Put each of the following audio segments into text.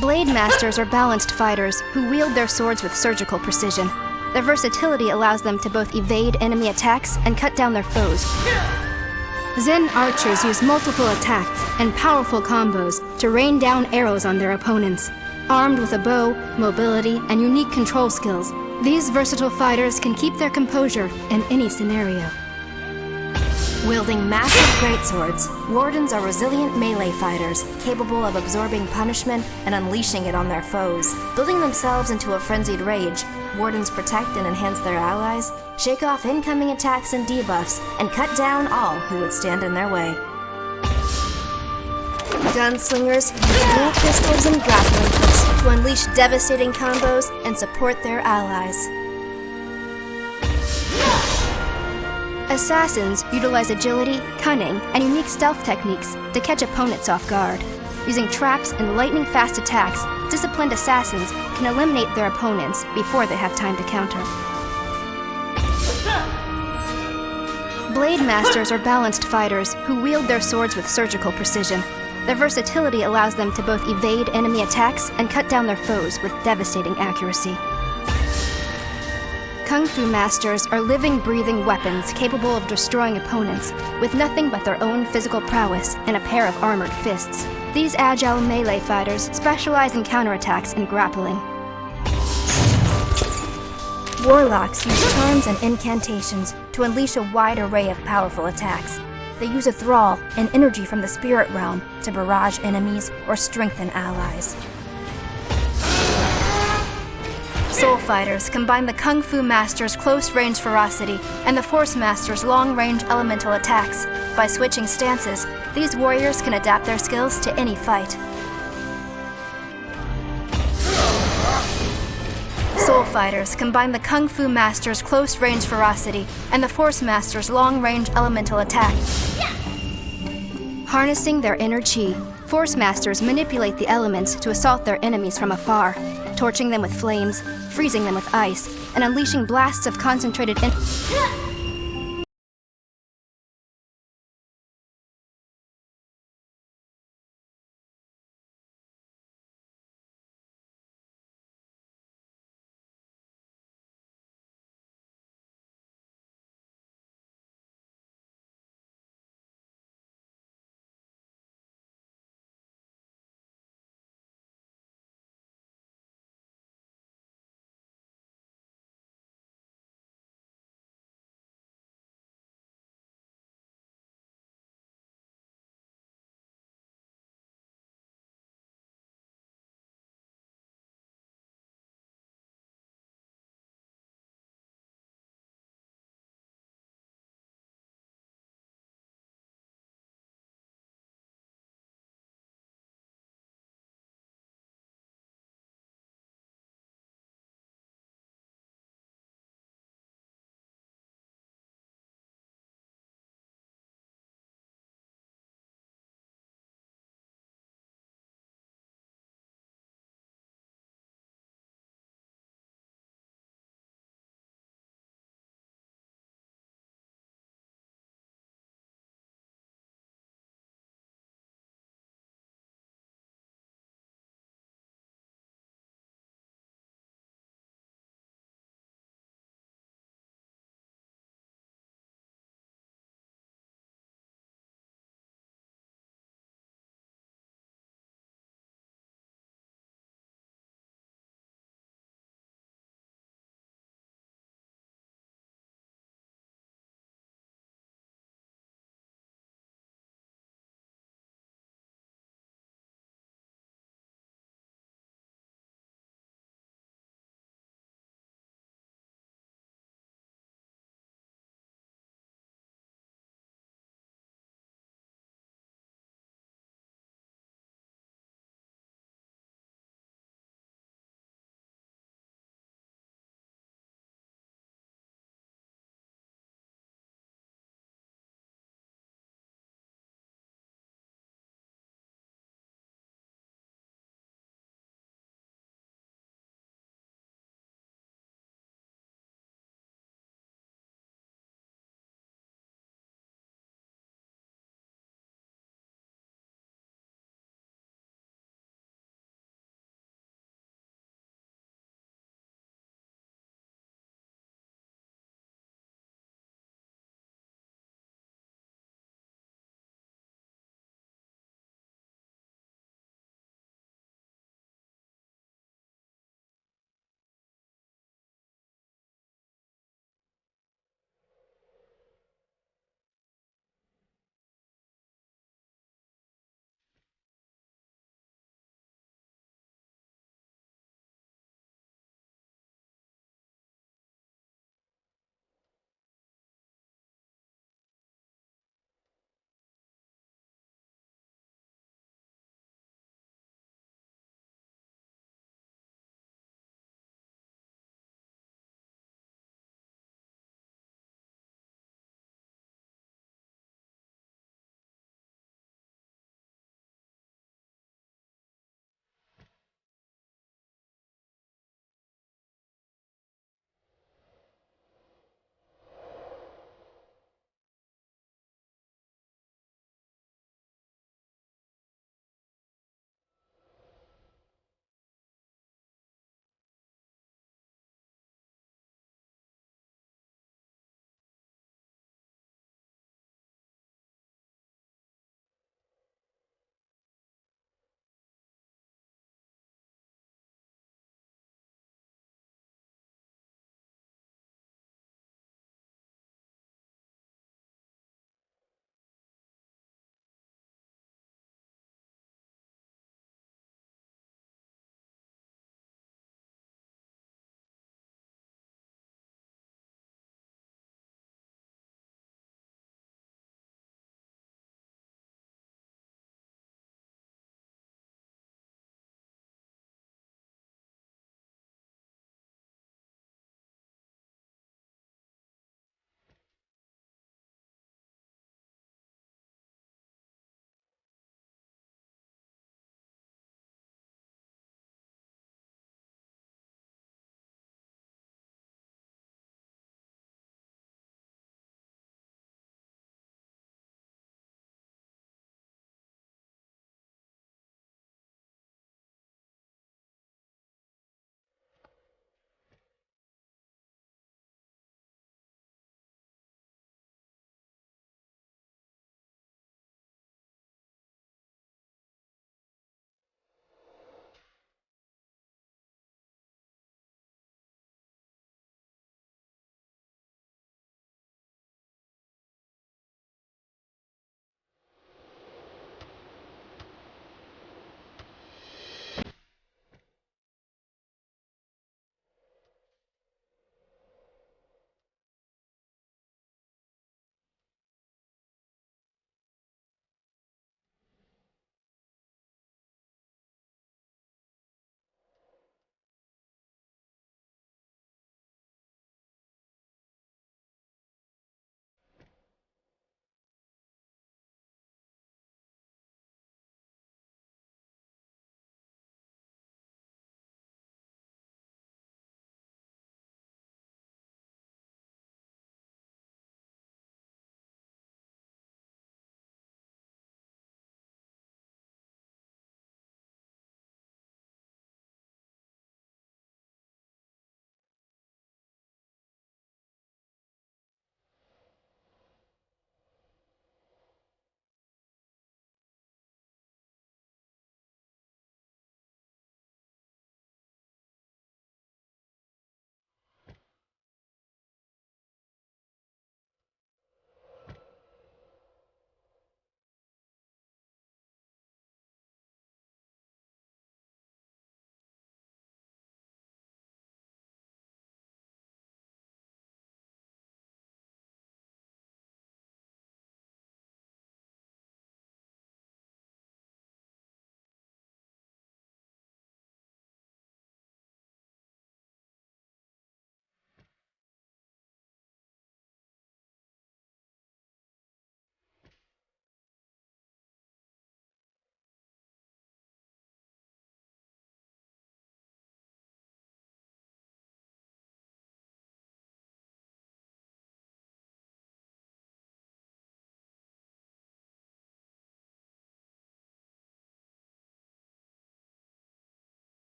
Blade Masters are balanced fighters who wield their swords with surgical precision. Their versatility allows them to both evade enemy attacks and cut down their foes. Zen archers use multiple attacks and powerful combos to rain down arrows on their opponents. Armed with a bow, mobility, and unique control skills, these versatile fighters can keep their composure in any scenario. Wielding massive greatswords, Wardens are resilient melee fighters capable of absorbing punishment and unleashing it on their foes. Building themselves into a frenzied rage, Wardens protect and enhance their allies, shake off incoming attacks and debuffs, and cut down all who would stand in their way. Gunslingers use dual pistols and grappling hooks to unleash devastating combos and support their allies. Assassins utilize agility, cunning, and unique stealth techniques to catch opponents off guard. Using traps and lightning-fast attacks, disciplined assassins can eliminate their opponents before they have time to counter. Blade Masters are balanced fighters who wield their swords with surgical precision. Their versatility allows them to both evade enemy attacks and cut down their foes with devastating accuracy. Kung Fu Masters are living, breathing weapons capable of destroying opponents with nothing but their own physical prowess and a pair of armored fists. These agile melee fighters specialize in counterattacks and grappling. Warlocks use charms and incantations to unleash a wide array of powerful attacks. They use a thrall and energy from the spirit realm to barrage enemies or strengthen allies. Soul Fighters combine the Kung Fu Master's close-range ferocity and the Force Master's long-range elemental attacks. By switching stances, these warriors can adapt their skills to any fight. Soul Fighters combine the Kung Fu Master's close-range ferocity and the Force Master's long-range elemental attacks. Harnessing their inner chi, Force Masters manipulate the elements to assault their enemies from afar, torching them with flames, freezing them with ice, and unleashing blasts of concentrated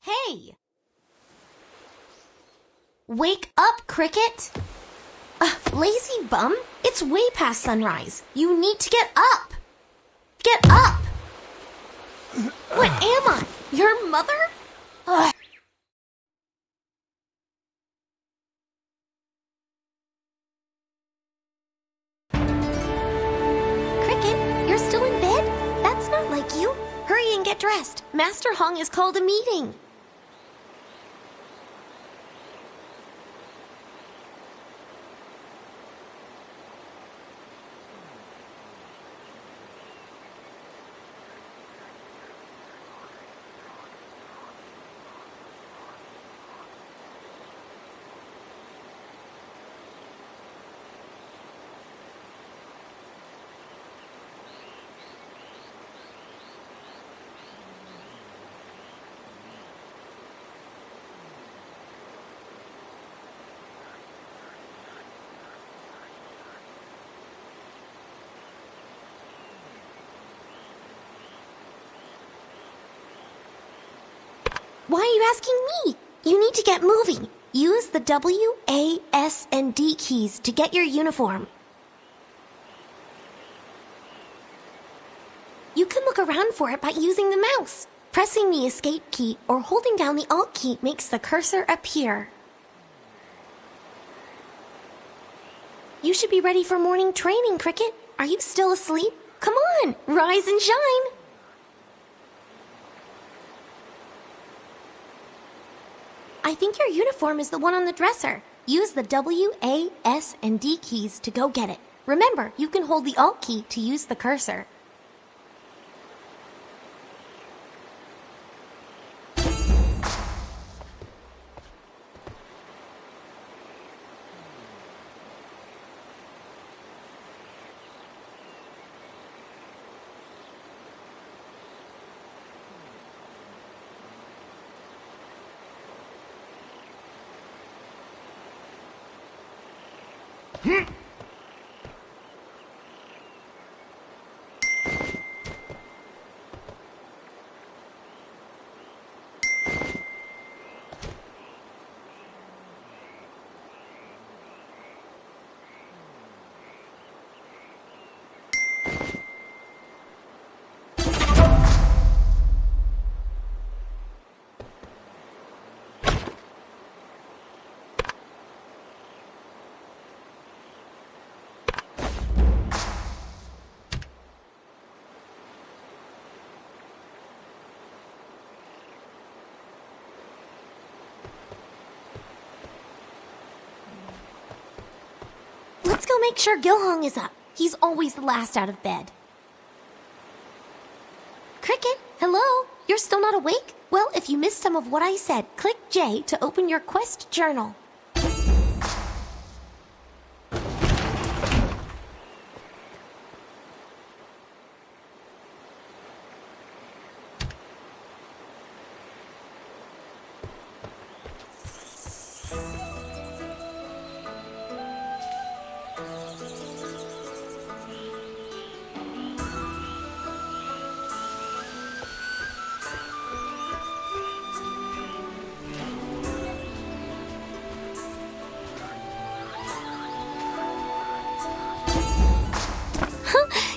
Hey! Wake up, Cricket! Lazy bum, it's way past sunrise. You need to get up! Get up! What am I? Your mother? Ugh. Cricket, you're still in bed? That's not like you. Hurry and get dressed. Master Hong has called a meeting. Why are you asking me? You need to get moving. Use the W, A, S, and D keys to get your uniform. You can look around for it by using the mouse. Pressing the escape key or holding down the Alt key makes the cursor appear. You should be ready for morning training, Cricket. Are you still asleep? Come on, rise and shine. I think your uniform is the one on the dresser. Use the W, A, S, and D keys to go get it. Remember, you can hold the Alt key to use the cursor. Let's go make sure Gilhong is up. He's always the last out of bed. Cricket, hello? You're still not awake? Well, if you missed some of what I said, click J to open your quest journal.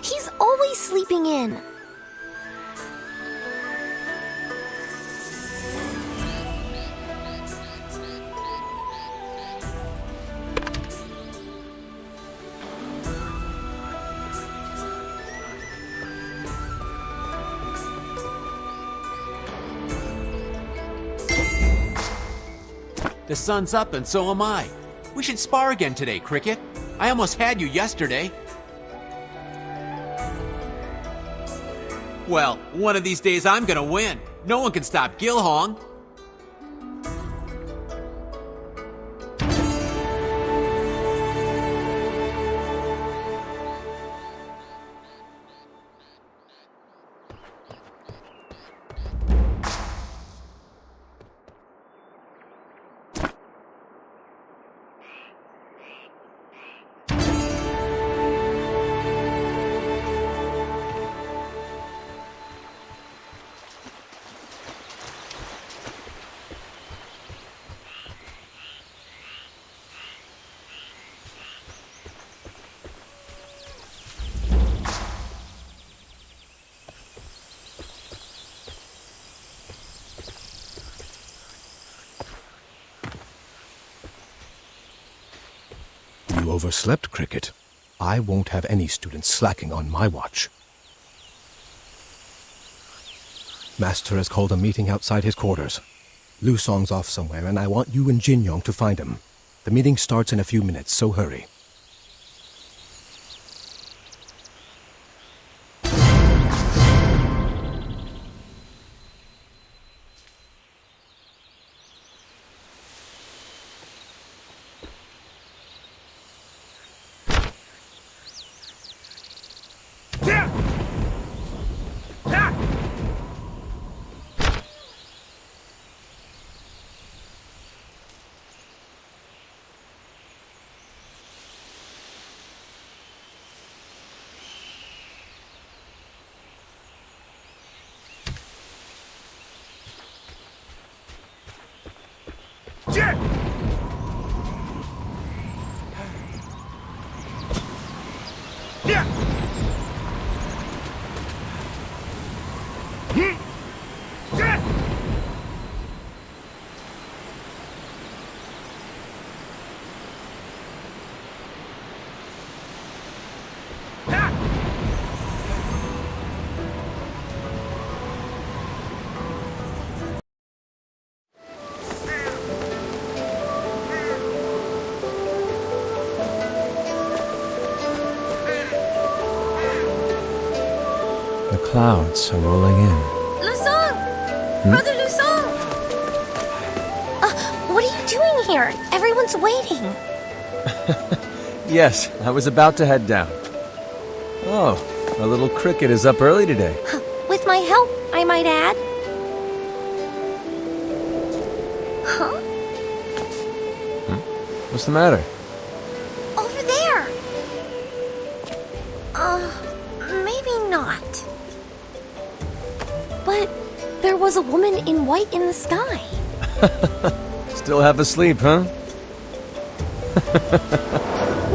He's always sleeping in. The sun's up and so am I. We should spar again today, Cricket. I almost had you yesterday. Well, one of these days I'm gonna win. No one can stop Gilhong. overslept, Cricket. I won't have any students slacking on my watch. Master has called a meeting outside his quarters. Lu Song's off somewhere, and I want you and Jin Yong to find him. The meeting starts in a few minutes, so hurry. The clouds are rolling in. Lusong! Brother Lusong! What are you doing here? Everyone's waiting. Yes, I was about to head down. Oh, our little Cricket is up early today. With my help, I might add. Huh? What's the matter? Over there. Maybe not. But there was a woman in white in the sky. Still half asleep, huh?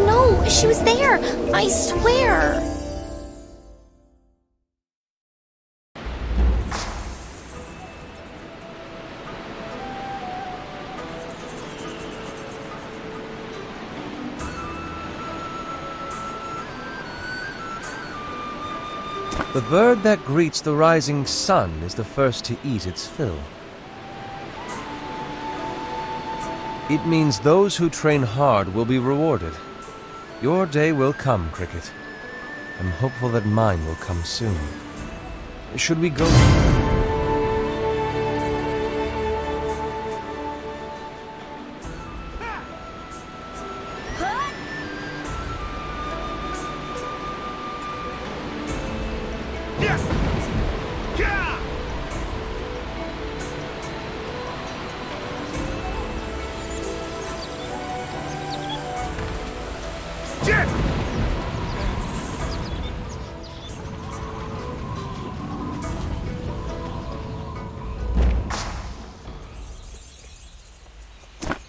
No, she was there. I swear. The bird that greets the rising sun is the first to eat its fill. It means those who train hard will be rewarded. Your day will come, Cricket. I'm hopeful that mine will come soon. Should we go?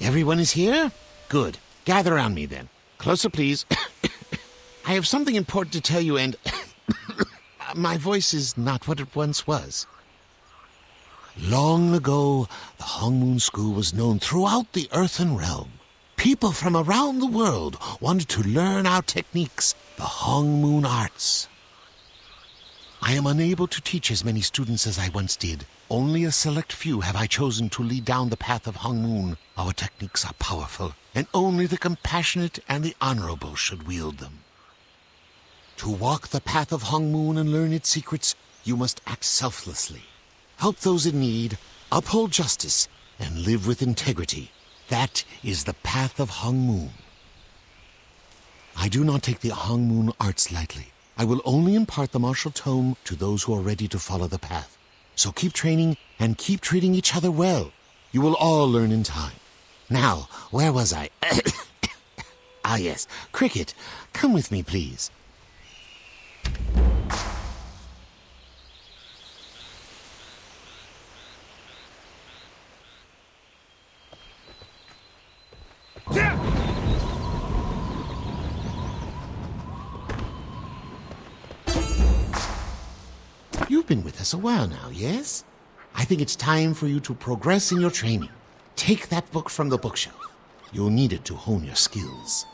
Everyone is here? Good. Gather around me, then. Closer, please. I have something important to tell you, and my voice is not what it once was. Long ago, the Hongmoon School was known throughout the Earthen Realm. People from around the world wanted to learn our techniques, the Hongmoon arts. I am unable to teach as many students as I once did. Only a select few have I chosen to lead down the path of Hongmoon. Our techniques are powerful, and only the compassionate and the honorable should wield them. To walk the path of Hongmoon and learn its secrets, you must act selflessly. Help those in need, uphold justice, and live with integrity. That is the path of Hongmoon. I do not take the Hongmoon arts lightly. I will only impart the martial tome to those who are ready to follow the path. So keep training and keep treating each other well. You will all learn in time. Now, where was I? Ah, yes. Cricket, come with me, please. You've been with us a while now, yes? I think it's time for you to progress in your training. Take that book from the bookshelf. You'll need it to hone your skills.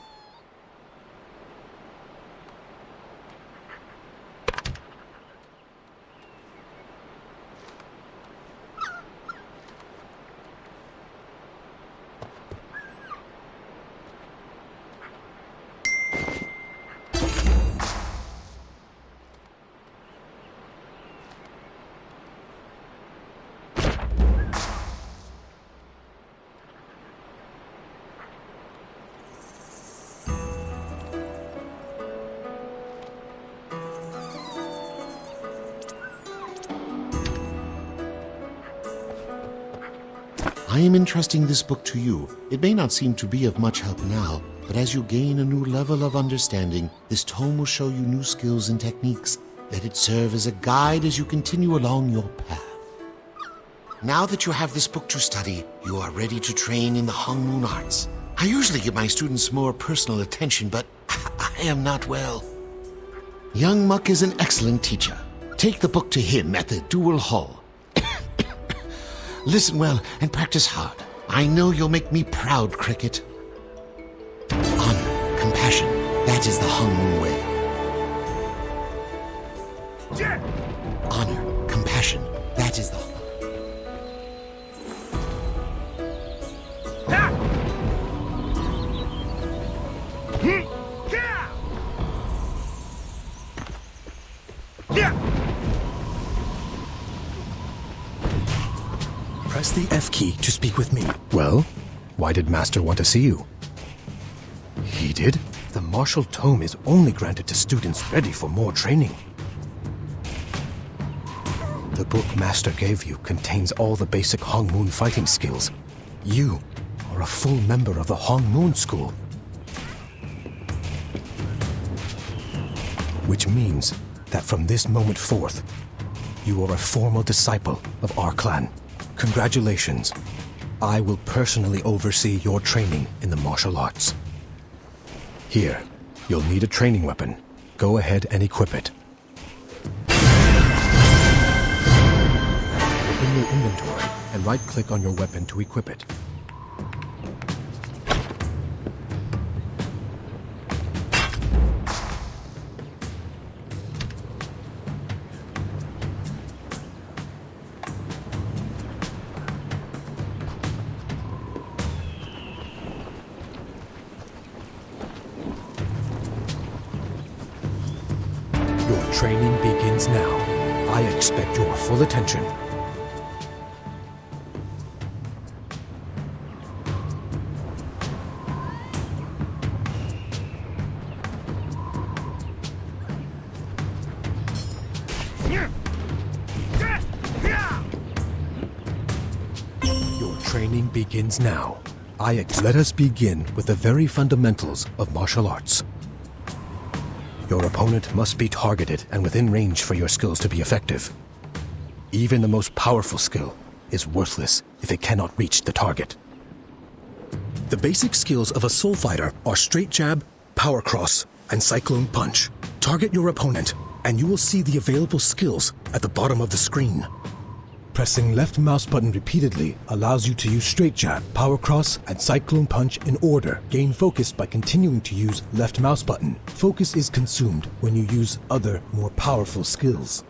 I am entrusting this book to you. It may not seem to be of much help now, but as you gain a new level of understanding, this tome will show you new skills and techniques. Let it serve as a guide as you continue along your path. Now that you have this book to study, you are ready to train in the Hong Moon arts. I usually give my students more personal attention, but I am not well. Young Muck is an excellent teacher. Take the book to him at the Dual Hall. Listen well and practice hard. I know you'll make me proud, Cricket. Honor, compassion, that is the Hong Moon way. Honor, compassion, that is the... Press the F key to speak with me. Well, why did Master want to see you? He did? The martial tome is only granted to students ready for more training. The book Master gave you contains all the basic Hong Moon fighting skills. You are a full member of the Hong Moon School. Which means that from this moment forth, you are a formal disciple of our clan. Congratulations. I will personally oversee your training in the martial arts. Here, you'll need a training weapon. Go ahead and equip it. Open your inventory and right-click on your weapon to equip it. Your training begins now. I expect your full attention. Your training begins now. Let us begin with the very fundamentals of martial arts. Your opponent must be targeted and within range for your skills to be effective. Even the most powerful skill is worthless if it cannot reach the target. The basic skills of a soul fighter are straight jab, power cross, and cyclone punch. Target your opponent, and you will see the available skills at the bottom of the screen. Pressing left mouse button repeatedly allows you to use straight jab, power cross, and cyclone punch in order. Gain focus by continuing to use left mouse button. Focus is consumed when you use other, more powerful skills.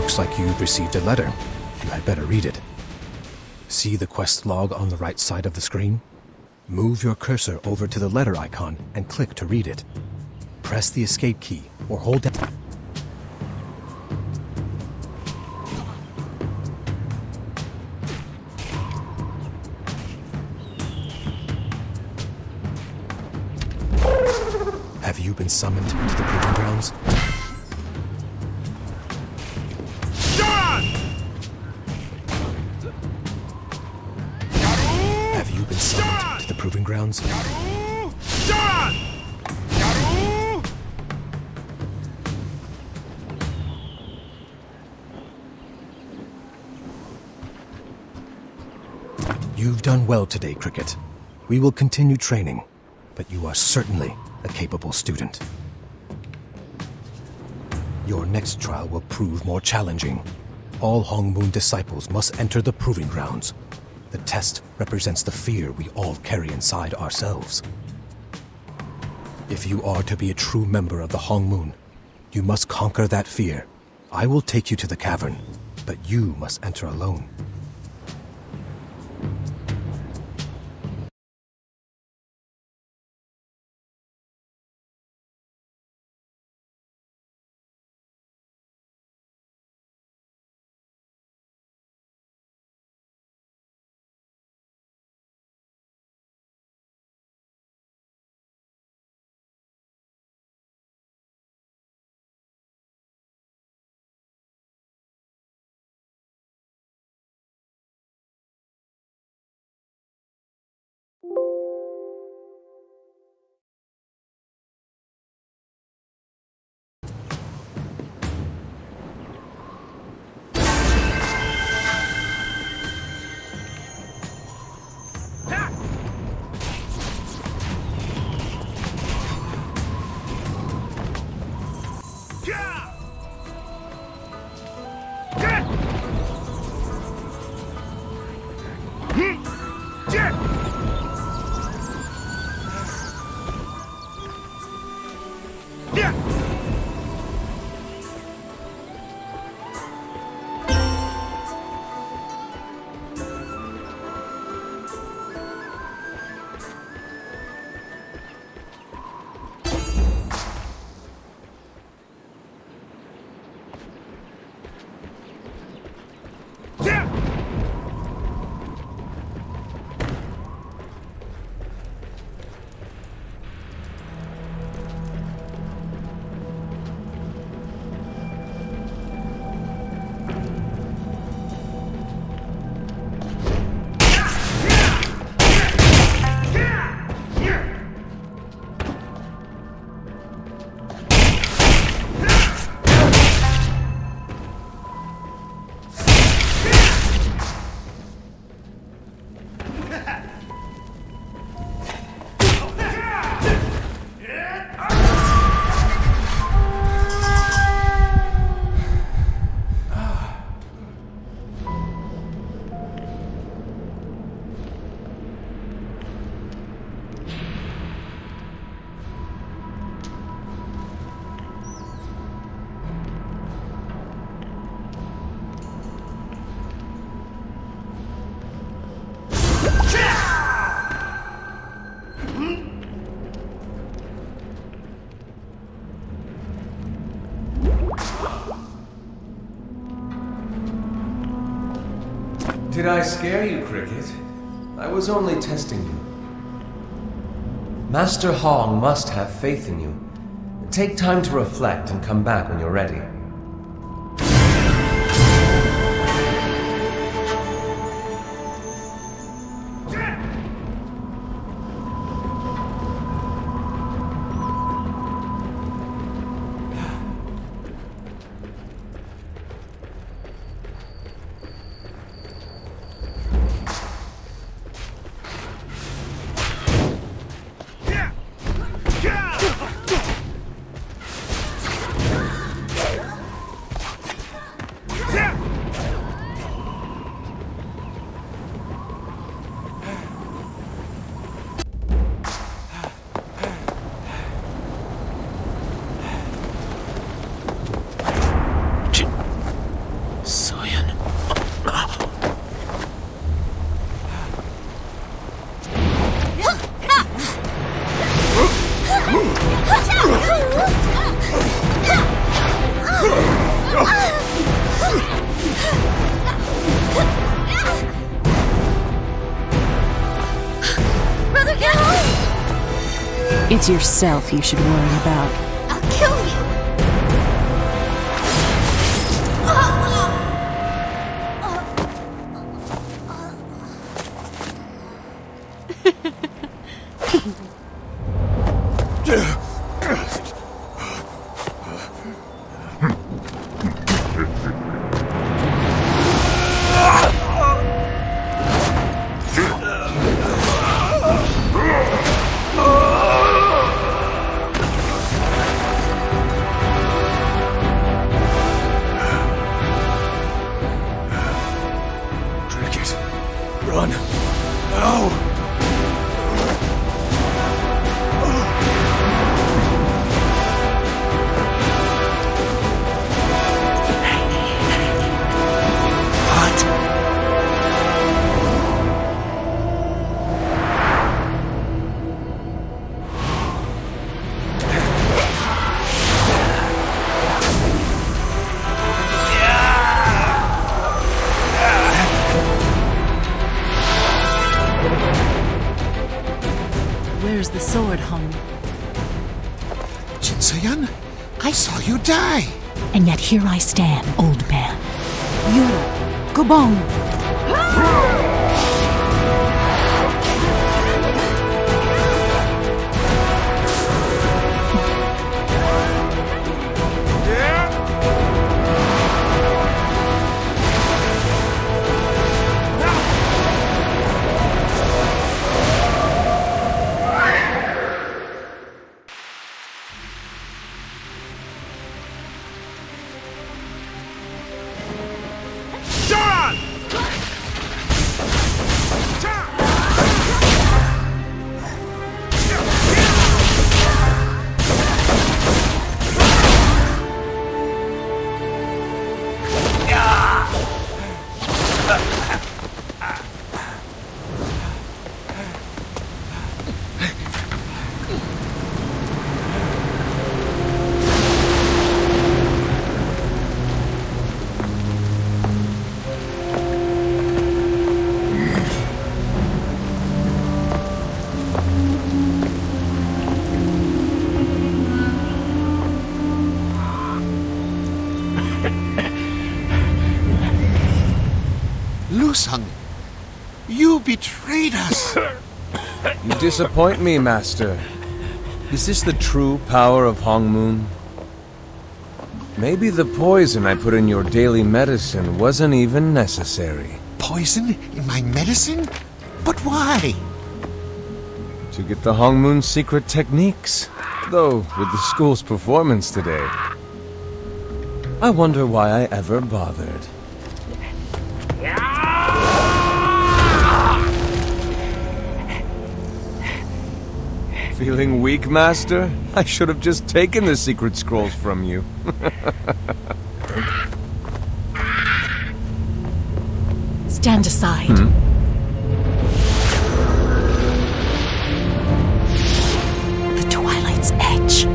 Looks like you've received a letter. You had better read it. See the quest log on the right side of the screen? Move your cursor over to the letter icon and click to read it. Press the escape key or hold down. Have you been summoned to the proving grounds? Have you been summoned to the proving grounds? You've done well today, Cricket. We will continue training, but you are certainly a capable student. Your next trial will prove more challenging. All Hong Moon disciples must enter the proving grounds. The test represents the fear we all carry inside ourselves. If you are to be a true member of the Hong Moon, you must conquer that fear. I will take you to the cavern, but you must enter alone. Did I scare you, Cricket? I was only testing you. Master Hong must have faith in you. Take time to reflect and come back when you're ready. It's yourself you should worry about. I'll kill you! Cricket, run. No! Where's the sword hung? Jinsayan, I saw you die. And yet here I stand, old man. Yuro, Gobong! Lusang, you betrayed us. You disappoint me, Master. Is this the true power of Hongmoon? Maybe the poison I put in your daily medicine wasn't even necessary. Poison in my medicine? But why? To get the Hongmoon's secret techniques. Though, with the school's performance today, I wonder why I ever bothered. Feeling weak, Master? I should have just taken the secret scrolls from you. Stand aside. The Twilight's Edge.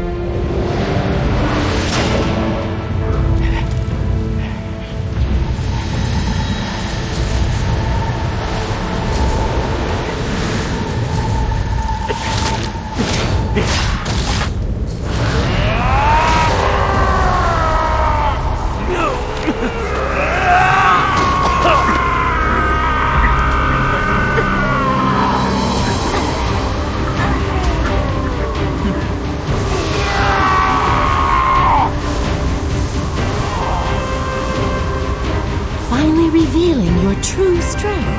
Finally revealing your true strength.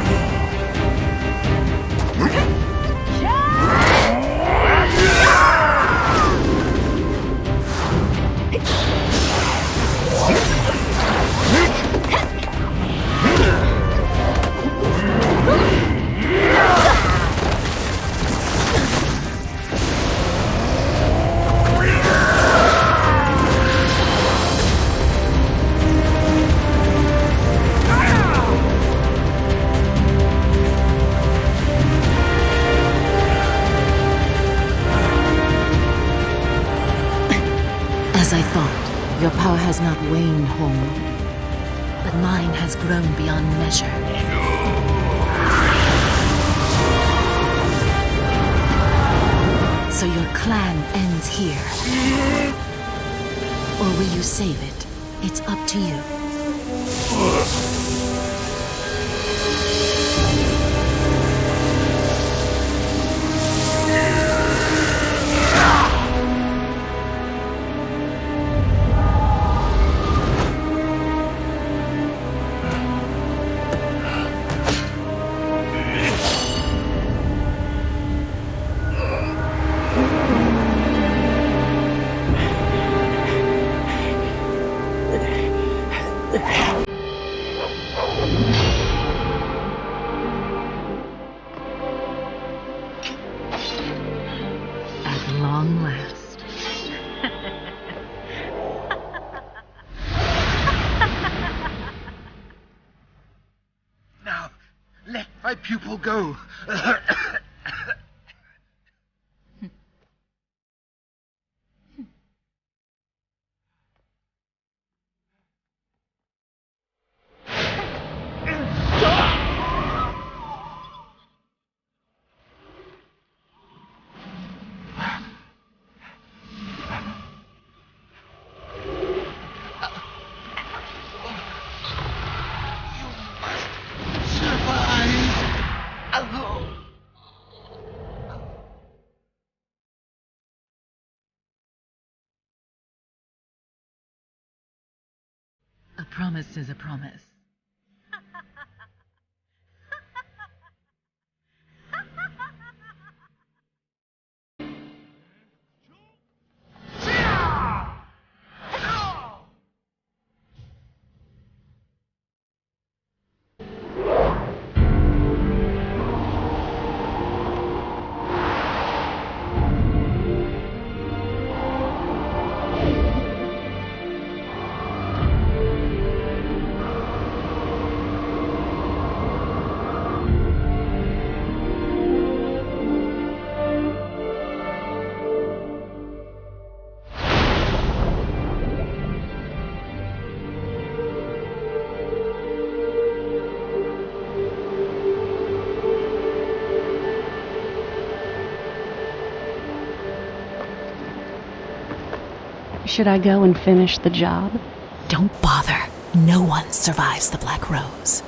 As I thought, your power has not waned, Hong, but mine has grown beyond measure. So your clan ends here. Or will you save it? It's up to you. At long last. Now, let my pupil go. A promise is a promise. Should I go and finish the job? Don't bother. No one survives the Black Rose.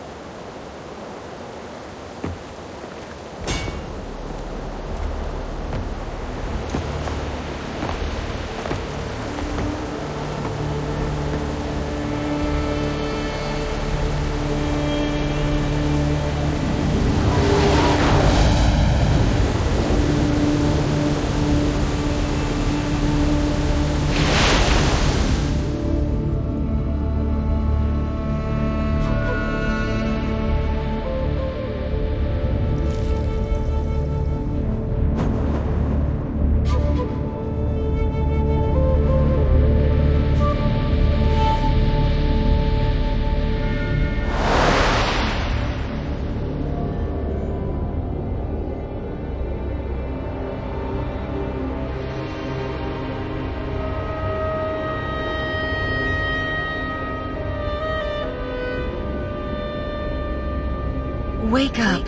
Wake up.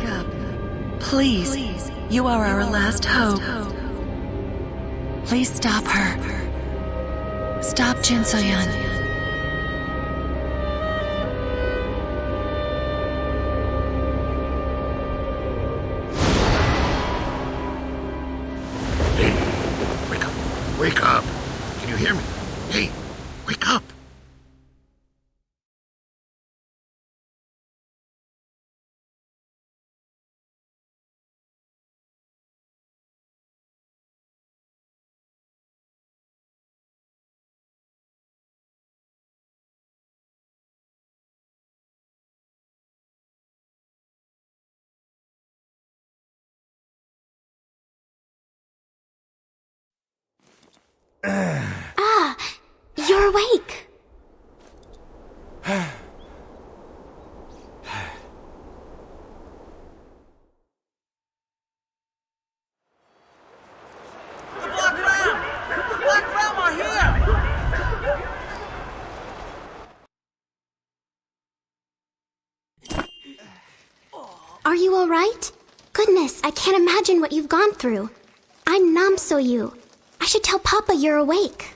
Please. You are our last hope. Please stop her. Stop Jin So-yeon. Hey, wake up. Wake up. Can you hear me? Hey, wake up. You're awake. Are you all right? Goodness, I can't imagine what you've gone through. I'm Namsoyu. I should tell Papa you're awake.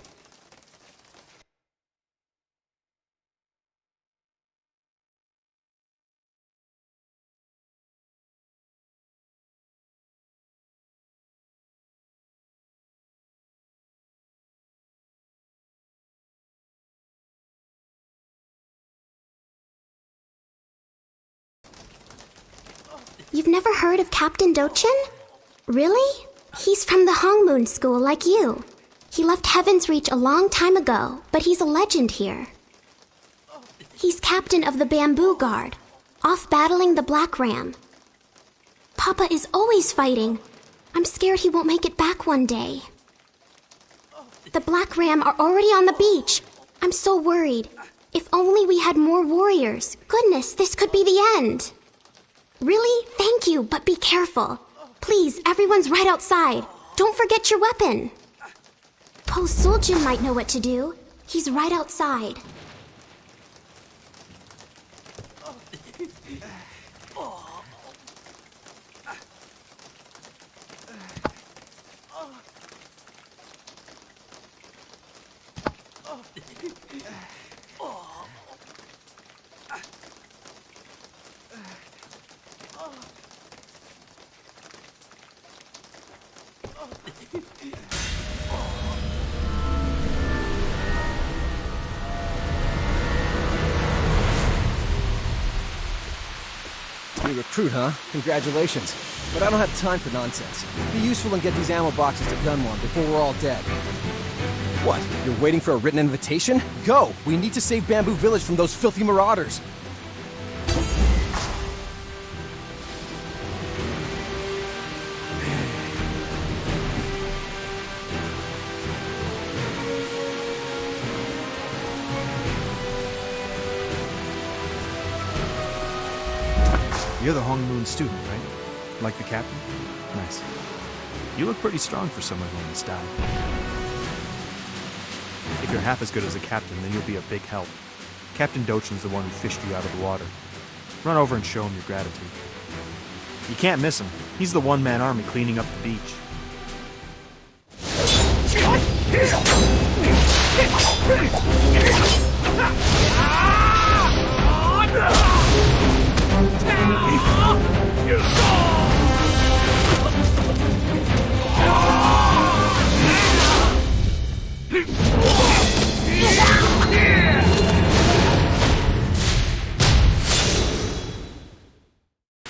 You've never heard of Captain Dochin? Really? He's from the Hongmoon School like you. He left Heaven's Reach a long time ago, but he's a legend here. He's captain of the Bamboo Guard, off battling the Black Ram. Papa is always fighting. I'm scared he won't make it back one day. The Black Ram are already on the beach. I'm so worried. If only we had more warriors. Goodness, this could be the end. Really? Thank you, but be careful. Please, everyone's right outside. Don't forget your weapon. Po Suljin might know what to do. He's right outside. New recruit, huh? Congratulations. But I don't have time for nonsense. Be useful and get these ammo boxes to Gunwon before we're all dead. What? You're waiting for a written invitation? Go! We need to save Bamboo Village from those filthy marauders. You're the Hongmoon student, right? Like the captain? Nice. You look pretty strong for someone who almost died. If you're half as good as a captain, then you'll be a big help. Captain Dochin's the one who fished you out of the water. Run over and show him your gratitude. You can't miss him. He's the one-man army cleaning up the beach.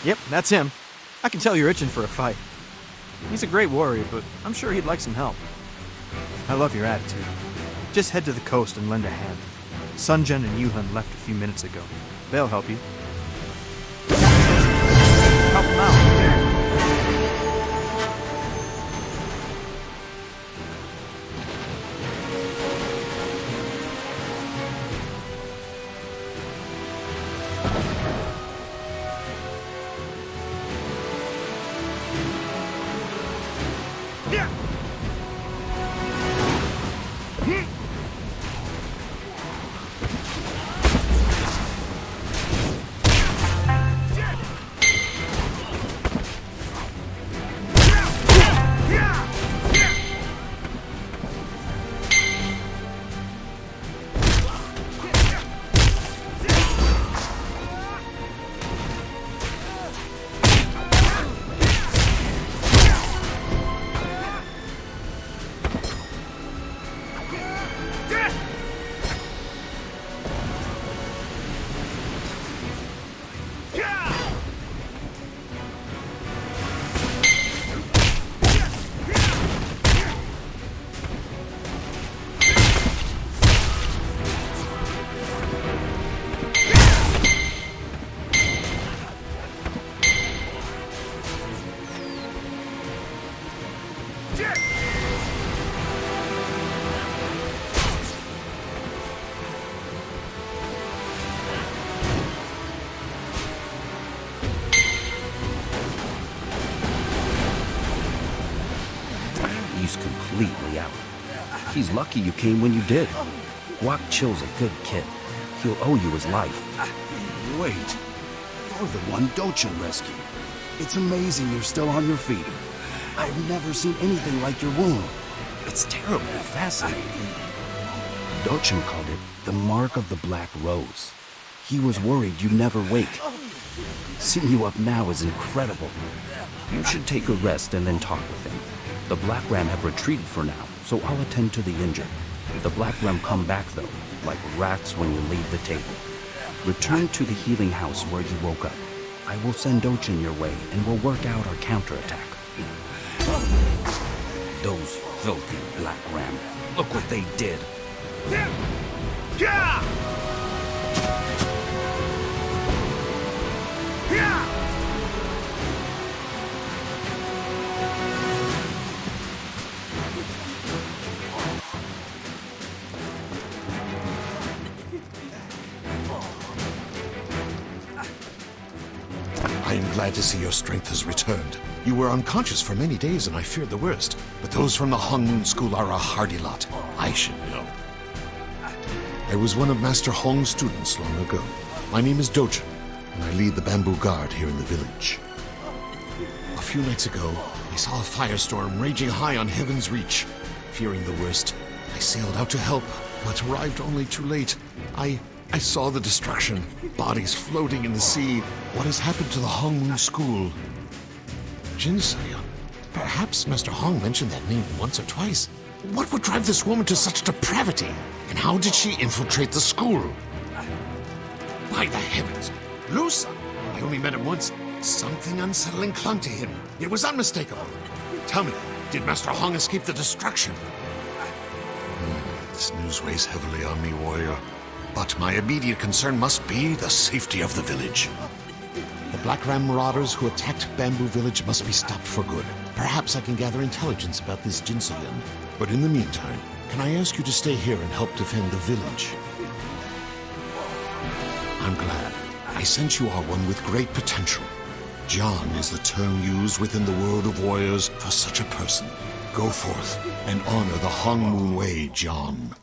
Yep, that's him. I can tell you're itching for a fight. He's a great warrior, but I'm sure he'd like some help. I love your attitude. Just head to the coast and lend a hand. Sunjin and Yuhan left a few minutes ago. They'll help you. Help them out. He's completely out. He's lucky you came when you did. Guak Chill's a good kid. He'll owe you his life. Wait. You're the one Dochin rescued. It's amazing you're still on your feet. I've never seen anything like your wound. It's terribly fascinating. Dochin called it the mark of the Black Rose. He was worried you'd never wake. Seeing you up now is incredible. You should take a rest and then talk with him. The Black Ram have retreated for now, so I'll attend to the injured. The Black Ram come back though, like rats when you leave the table. Return to the healing house where you woke up. I will send Dochin your way and we'll work out our counterattack. Those filthy Black Ram. Look what they did. I am glad to see your strength has returned. You were unconscious for many days and I feared the worst. But those from the Hong Moon School are a hardy lot. I should know. I was one of Master Hong's students long ago. My name is Dochin, and I lead the Bamboo Guard here in the village. A few nights ago, I saw a firestorm raging high on Heaven's Reach. Fearing the worst, I sailed out to help, but arrived only too late. I saw the destruction, bodies floating in the sea. What has happened to the Hong Moon School? Jin Se-yeon. Perhaps Master Hong mentioned that name once or twice. What would drive this woman to such depravity? And how did she infiltrate the school? By the heavens! Lusa! I only met him once. Something unsettling clung to him. It was unmistakable. Tell me, did Master Hong escape the destruction? This news weighs heavily on me, warrior. But my immediate concern must be the safety of the village. The Black Ram marauders who attacked Bamboo Village must be stopped for good. Perhaps I can gather intelligence about this Jin Se-yeon. But in the meantime, can I ask you to stay here and help defend the village? I'm glad. I sense you are one with great potential. Jian is the term used within the world of warriors for such a person. Go forth and honor the Hong Moon way, Jian.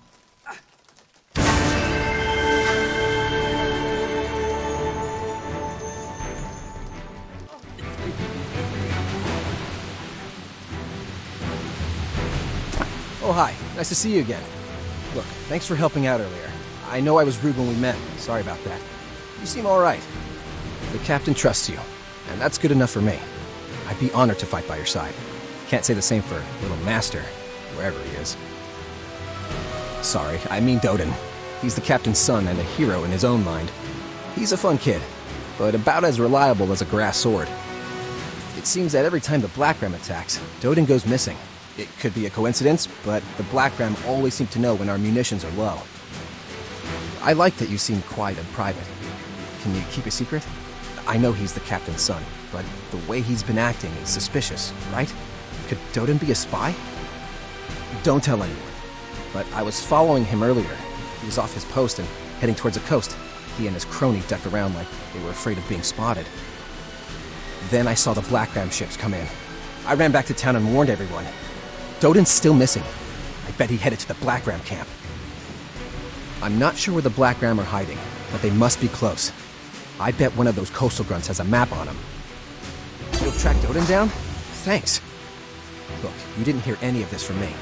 Oh, hi. Nice to see you again. Look, thanks for helping out earlier. I know I was rude when we met. Sorry about that. You seem all right. The captain trusts you, and that's good enough for me. I'd be honored to fight by your side. Can't say the same for little Master, wherever he is. Sorry, I mean Doden. He's the captain's son and a hero in his own mind. He's a fun kid, but about as reliable as a grass sword. It seems that every time the Black Ram attacks, Doden goes missing. It could be a coincidence, but the Black Ram always seem to know when our munitions are low. I like that you seem quiet and private. Can you keep a secret? I know he's the captain's son, but the way he's been acting is suspicious, right? Could Doden be a spy? Don't tell anyone. But I was following him earlier. He was off his post and heading towards the coast. He and his crony ducked around like they were afraid of being spotted. Then I saw the Black Ram ships come in. I ran back to town and warned everyone. Doden's still missing. I bet he headed to the Black Ram camp. I'm not sure where the Black Ram are hiding, but they must be close. I bet one of those coastal grunts has a map on him. You'll track Doden down? Thanks. Look, you didn't hear any of this from me.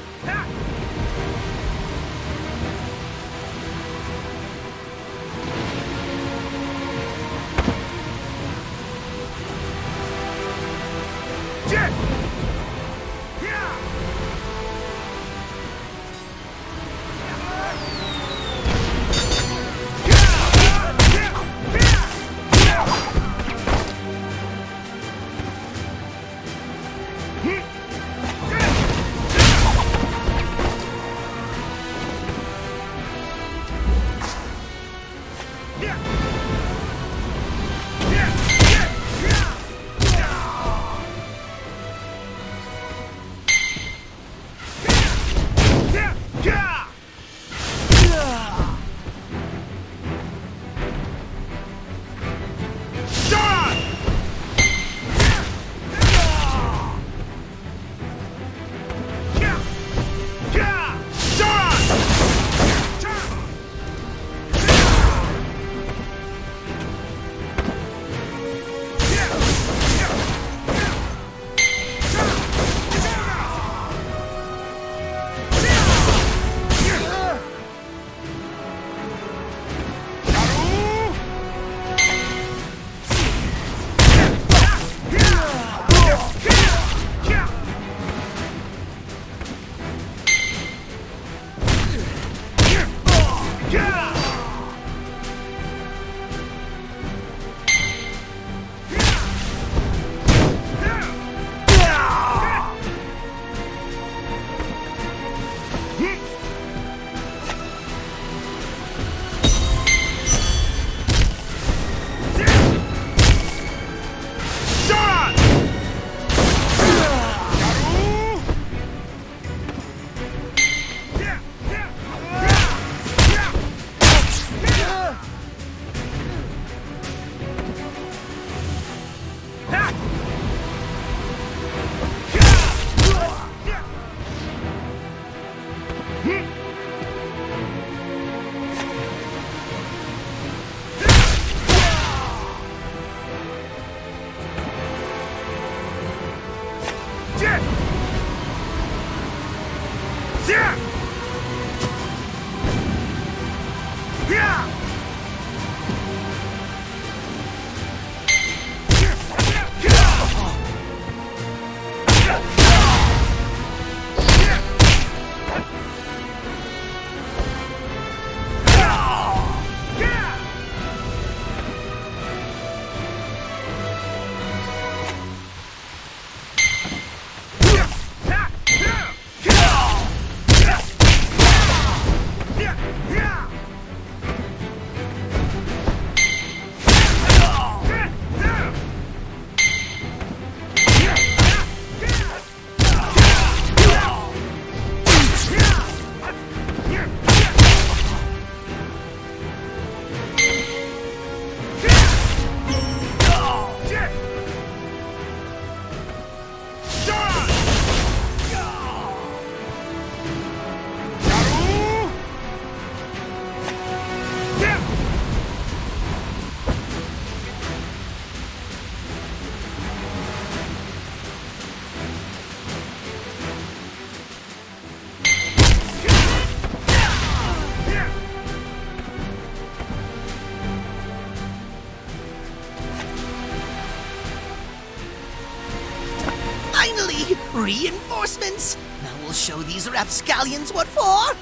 Finally! Reinforcements! Now we'll show these rapscallions what for!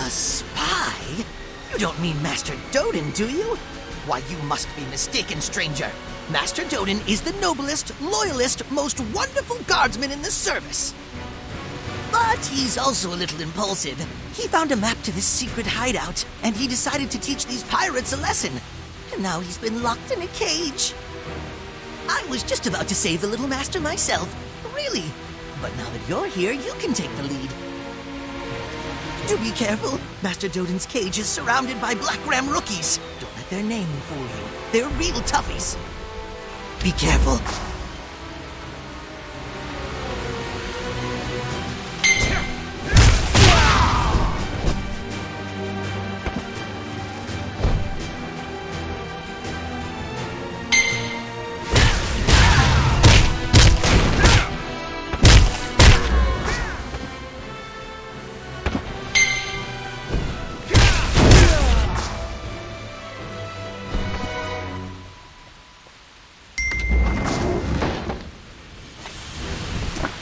A spy? You don't mean Master Doden, do you? Why, you must be mistaken, stranger. Master Doden is the noblest, loyalist, most wonderful guardsman in the service. But he's also a little impulsive. He found a map to this secret hideout, and he decided to teach these pirates a lesson. And now he's been locked in a cage. I was just about to save the little master myself, really. But now that you're here, you can take the lead. Do be careful. Master Doden's cage is surrounded by Black Ram rookies. Don't let their name fool you. They're real toughies. Be careful.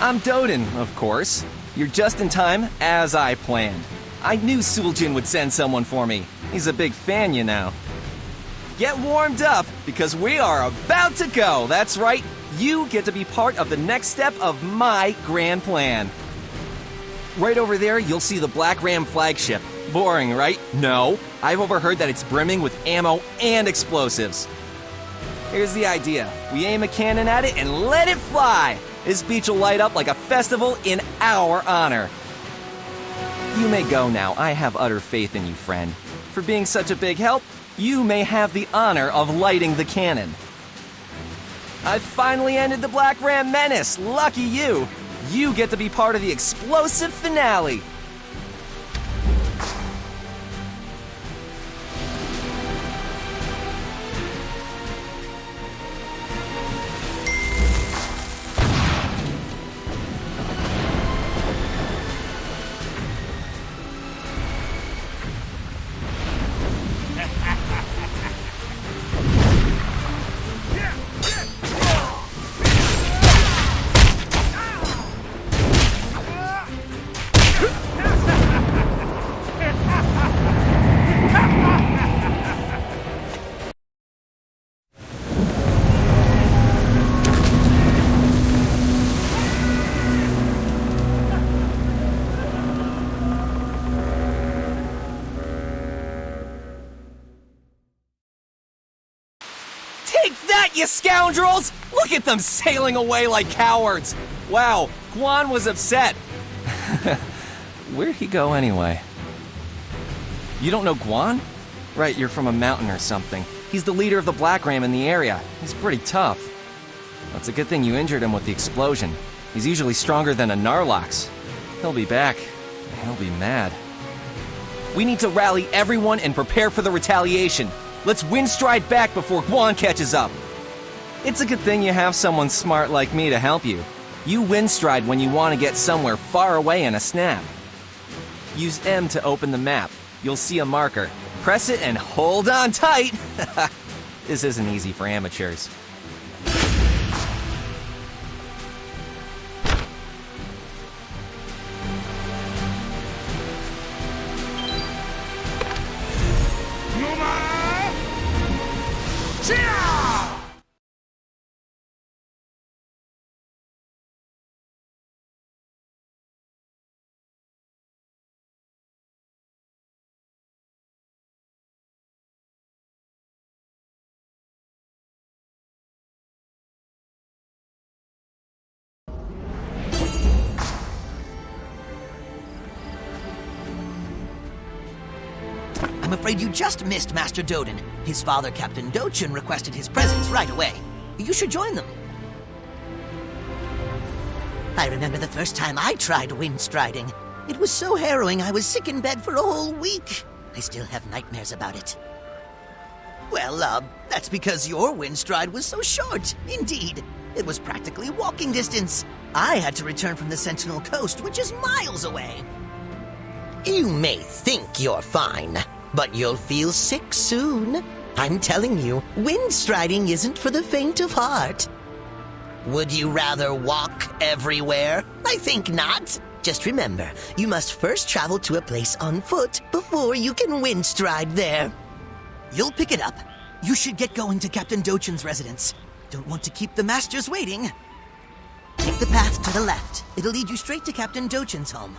I'm Doden, of course. You're just in time, as I planned. I knew Suljin would send someone for me. He's a big fan, you know. Get warmed up, because we are about to go. That's right, you get to be part of the next step of my grand plan. Right over there, you'll see the Black Ram flagship. Boring, right? No. I've overheard that it's brimming with ammo and explosives. Here's the idea. We aim a cannon at it and let it fly. This beach will light up like a festival in our honor. You may go now. I have utter faith in you, friend. For being such a big help, you may have the honor of lighting the cannon. I've finally ended the Black Ram menace. Lucky you. You get to be part of the explosive finale. You scoundrels! Look at them sailing away like cowards! Wow, Guan was upset. Where'd he go anyway? You don't know Guan? Right, you're from a mountain or something. He's the leader of the Black Ram in the area. He's pretty tough. That's a good thing you injured him with the explosion. He's usually stronger than a Narlox. He'll be back. He'll be mad. We need to rally everyone and prepare for the retaliation. Let's windstride back before Guan catches up. It's a good thing you have someone smart like me to help you. You windstride when you want to get somewhere far away in a snap. Use M to open the map. You'll see a marker. Press it and hold on tight! This isn't easy for amateurs. I'm afraid you just missed Master Dodin. His father, Captain Dochin, requested his presence right away. You should join them. I remember the first time I tried windstriding. It was so harrowing I was sick in bed for a whole week. I still have nightmares about it. Well, that's because your windstride was so short. Indeed, it was practically walking distance. I had to return from the Sentinel Coast, which is miles away. You may think you're fine, but you'll feel sick soon. I'm telling you, windstriding isn't for the faint of heart. Would you rather walk everywhere? I think not. Just remember, you must first travel to a place on foot before you can windstride there. You'll pick it up. You should get going to Captain Dochin's residence. Don't want to keep the masters waiting. Take the path to the left. It'll lead you straight to Captain Dochin's home.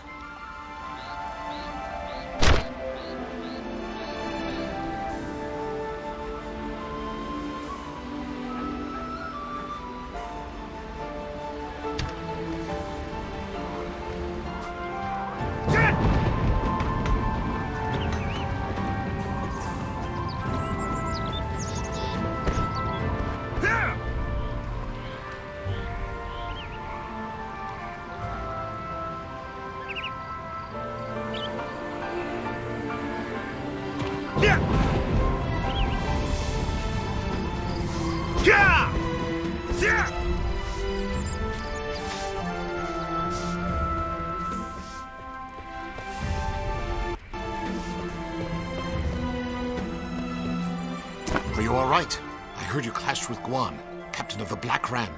Are you all right? I heard you clashed with Guan, captain of the Black Ram.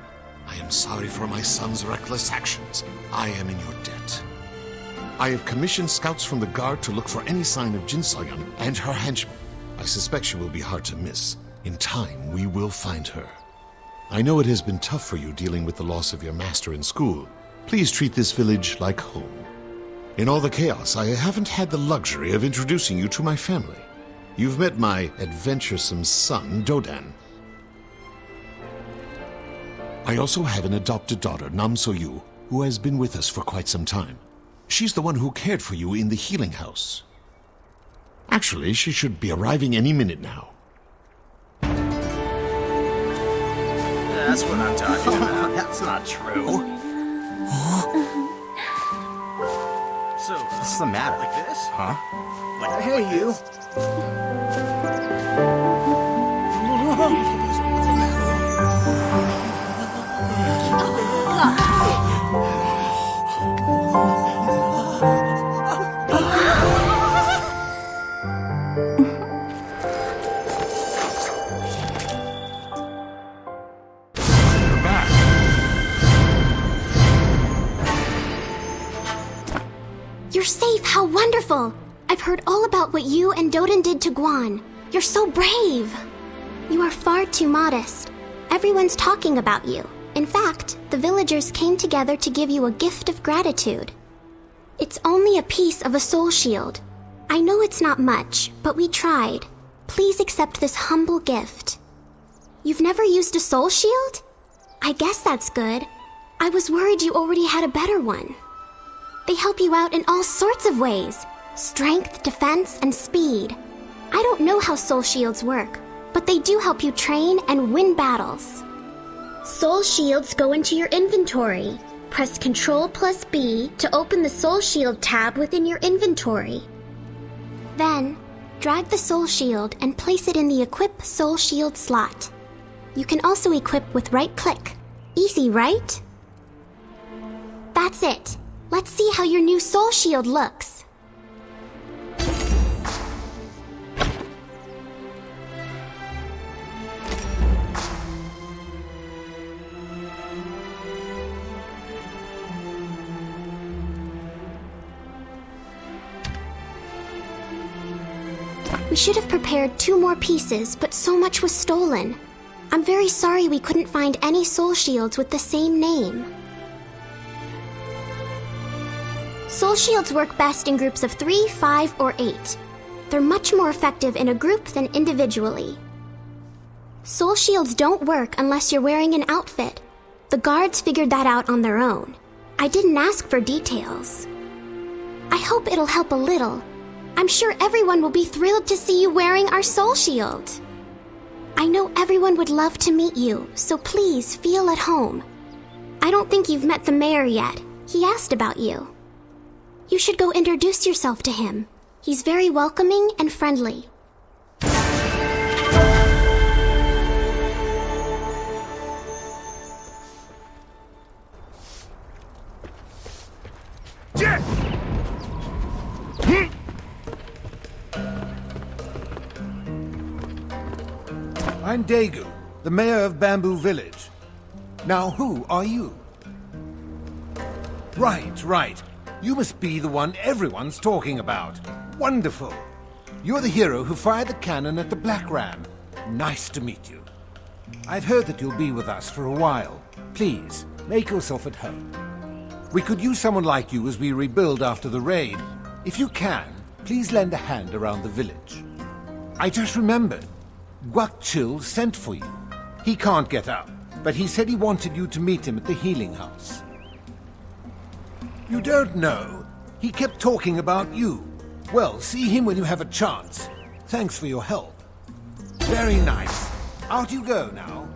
I am sorry for my son's reckless actions. I am in your debt. I have commissioned scouts from the guard to look for any sign of Jin Soyeon and her henchmen. I suspect she will be hard to miss. In time, we will find her. I know it has been tough for you dealing with the loss of your master in school. Please treat this village like home. In all the chaos, I haven't had the luxury of introducing you to my family. You've met my adventuresome son, Dodan. I also have an adopted daughter, Nam So-yu, who has been with us for quite some time. She's the one who cared for you in the healing house. Actually, she should be arriving any minute now. That's what I'm talking about. That's not true. So, what's the matter? Like this? Huh? Like, hey, you. You're safe, how wonderful! I've heard all about what you and Dodin did to Guan. You're so brave! You are far too modest. Everyone's talking about you. In fact, the villagers came together to give you a gift of gratitude. It's only a piece of a soul shield. I know it's not much, but we tried. Please accept this humble gift. You've never used a soul shield? I guess that's good. I was worried you already had a better one. They help you out in all sorts of ways. Strength, defense, and speed. I don't know how soul shields work, but they do help you train and win battles. Soul shields go into your inventory. Press Ctrl plus B to open the Soul Shield tab within your inventory. Then, drag the Soul Shield and place it in the Equip Soul Shield slot. You can also equip with right-click. Easy, right? That's it. Let's see how your new Soul Shield looks. We should have prepared 2 more pieces, but so much was stolen. I'm very sorry we couldn't find any Soul Shields with the same name. Soul Shields work best in groups of 3, 5, or 8. They're much more effective in a group than individually. Soul Shields don't work unless you're wearing an outfit. The guards figured that out on their own. I didn't ask for details. I hope it'll help a little. I'm sure everyone will be thrilled to see you wearing our Soul Shield. I know everyone would love to meet you, so please feel at home. I don't think you've met the mayor yet. He asked about you. You should go introduce yourself to him. He's very welcoming and friendly. I'm Daegu, the mayor of Bamboo Village. Now, who are you? Right. You must be the one everyone's talking about. Wonderful. You're the hero who fired the cannon at the Black Ram. Nice to meet you. I've heard that you'll be with us for a while. Please, make yourself at home. We could use someone like you as we rebuild after the raid. If you can, please lend a hand around the village. I just remembered. Guakchil sent for you. He can't get up, but he said he wanted you to meet him at the healing house. You don't know? He kept talking about you. Well, see him when you have a chance. Thanks for your help. Very nice. Out you go now.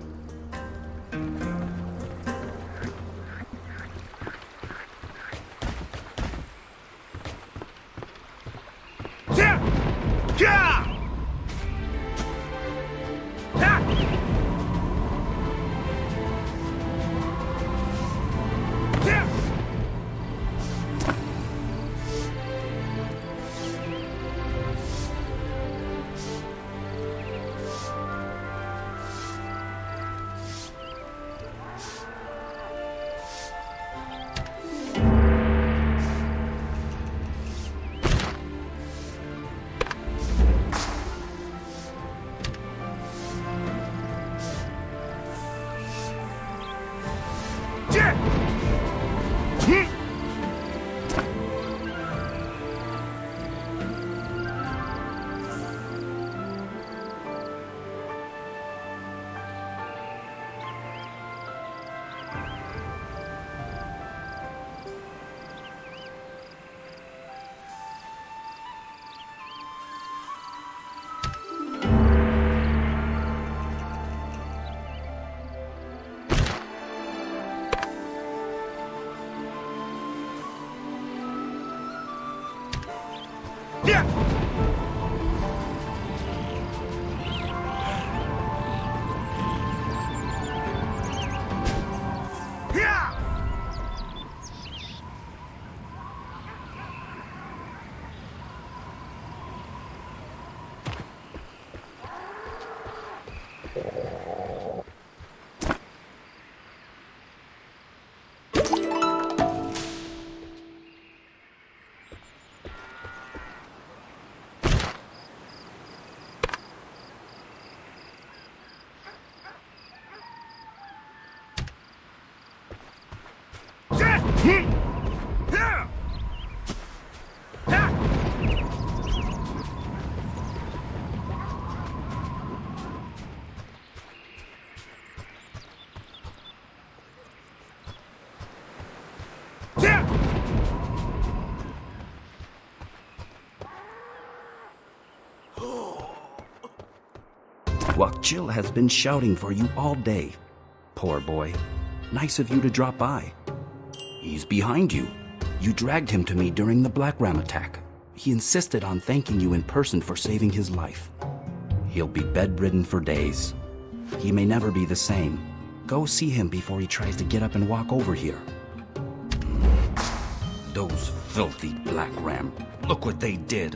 Guakchil has been shouting for you all day. Poor boy. Nice of you to drop by. He's behind you. You dragged him to me during the Black Ram attack. He insisted on thanking you in person for saving his life. He'll be bedridden for days. He may never be the same. Go see him before he tries to get up and walk over here. Those filthy Black Ram. Look what they did.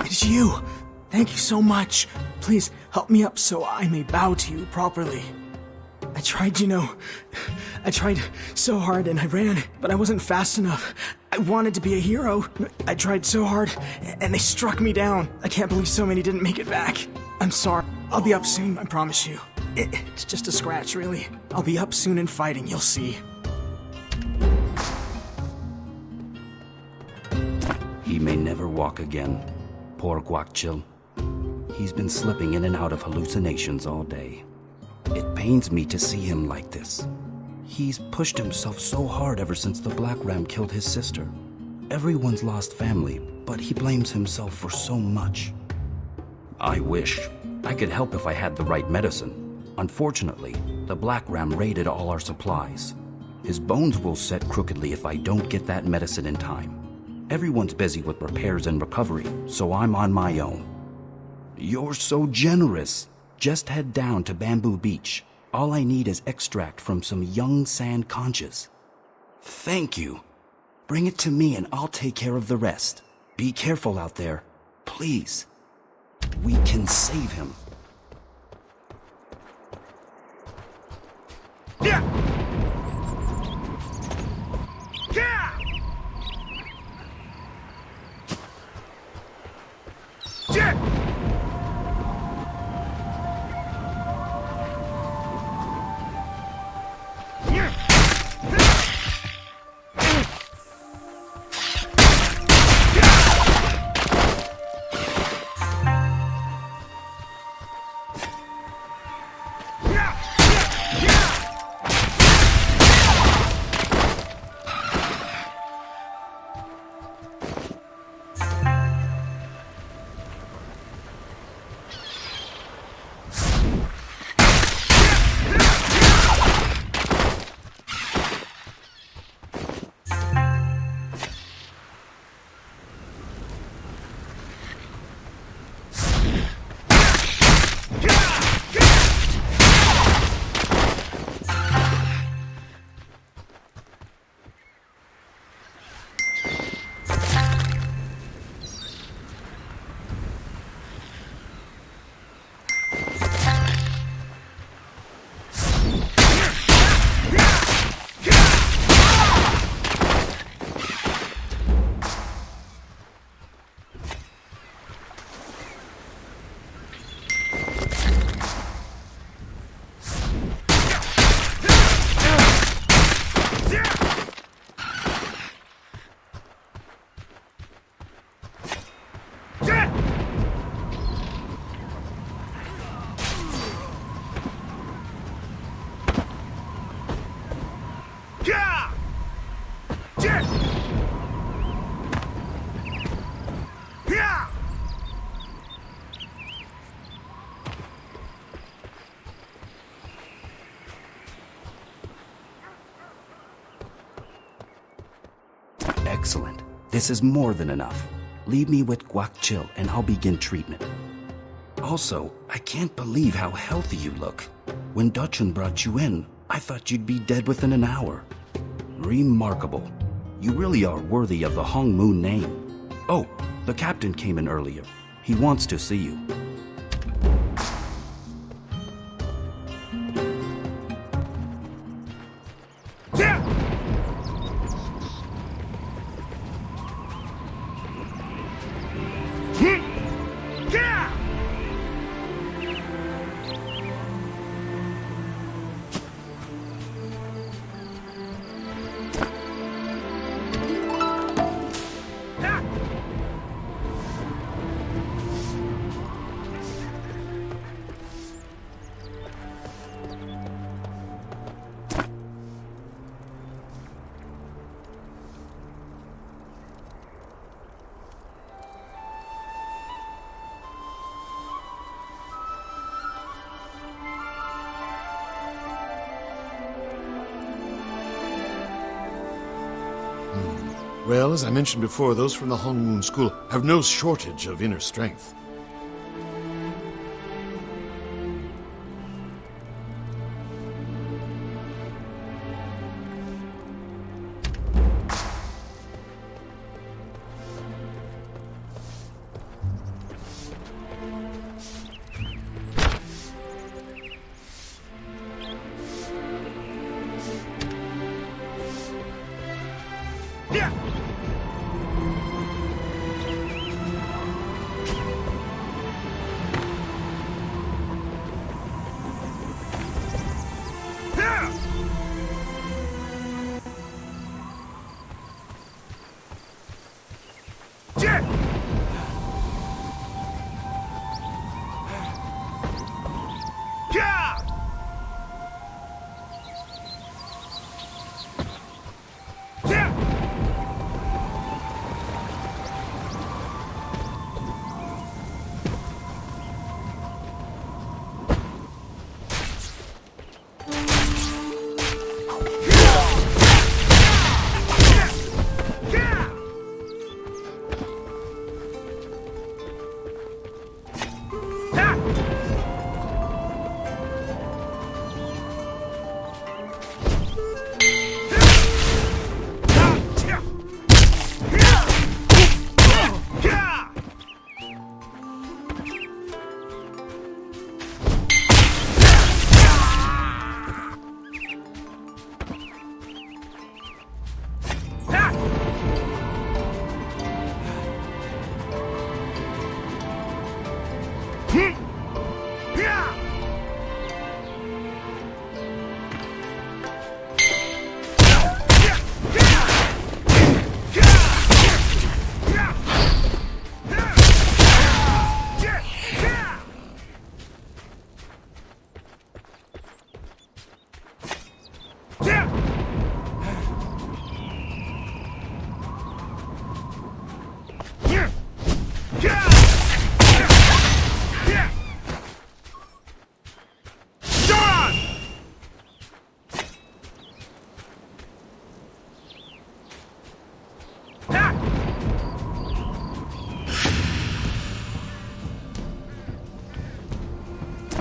It's you! Thank you so much. Please help me up so I may bow to you properly. I tried so hard and I ran, but I wasn't fast enough. I wanted to be a hero. I tried so hard, and they struck me down. I can't believe so many didn't make it back. I'm sorry. I'll be up soon, I promise you. It's just a scratch, really. I'll be up soon and fighting, you'll see. He may never walk again. Poor Guakchil. He's been slipping in and out of hallucinations all day. It pains me to see him like this. He's pushed himself so hard ever since the Black Ram killed his sister. Everyone's lost family, but he blames himself for so much. I wish I could help if I had the right medicine. Unfortunately, the Black Ram raided all our supplies. His bones will set crookedly if I don't get that medicine in time. Everyone's busy with repairs and recovery, so I'm on my own. You're so generous. Just head down to Bamboo Beach. All I need is extract from some young sand conches. Thank you. Bring it to me and I'll take care of the rest. Be careful out there, please. We can save him. Yeah! Excellent. This is more than enough. Leave me with Guakchil and I'll begin treatment. Also, I can't believe how healthy you look. When Dutchin brought you in, I thought you'd be dead within an hour. Remarkable. You really are worthy of the Hong Moon name. Oh, the captain came in earlier. He wants to see you. Well, as I mentioned before, those from the Hong Moon School have no shortage of inner strength.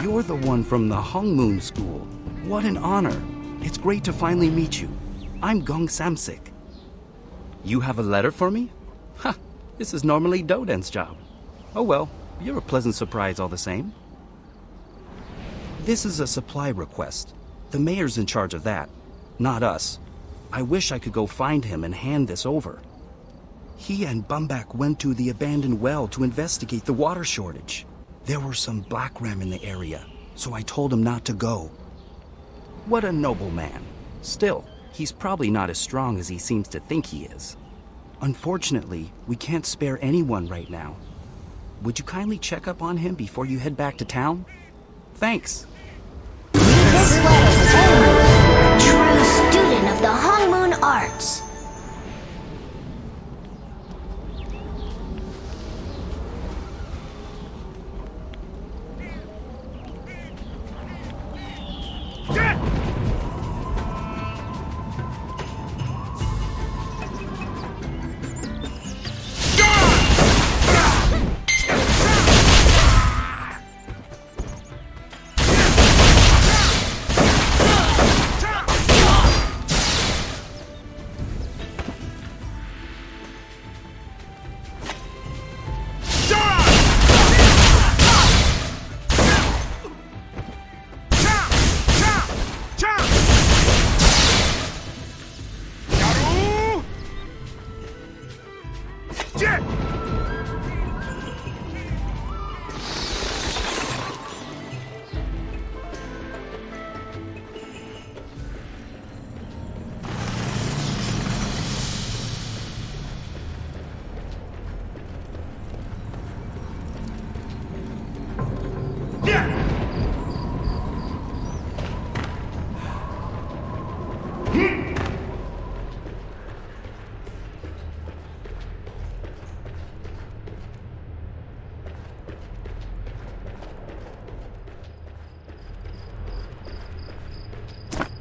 You're the one from the Hong Moon School. What an honor. It's great to finally meet you. I'm Gong Samsik. You have a letter for me? Ha! This is normally Doden's job. Oh well, you're a pleasant surprise all the same. This is a supply request. The mayor's in charge of that, not us. I wish I could go find him and hand this over. He and Bumbak went to the abandoned well to investigate the water shortage. There were some black ram in the area, so I told him not to go. What a noble man. Still, he's probably not as strong as he seems to think he is. Unfortunately, we can't spare anyone right now. Would you kindly check up on him before you head back to town? Thanks. This letter was true student of the Hong Moon Arts.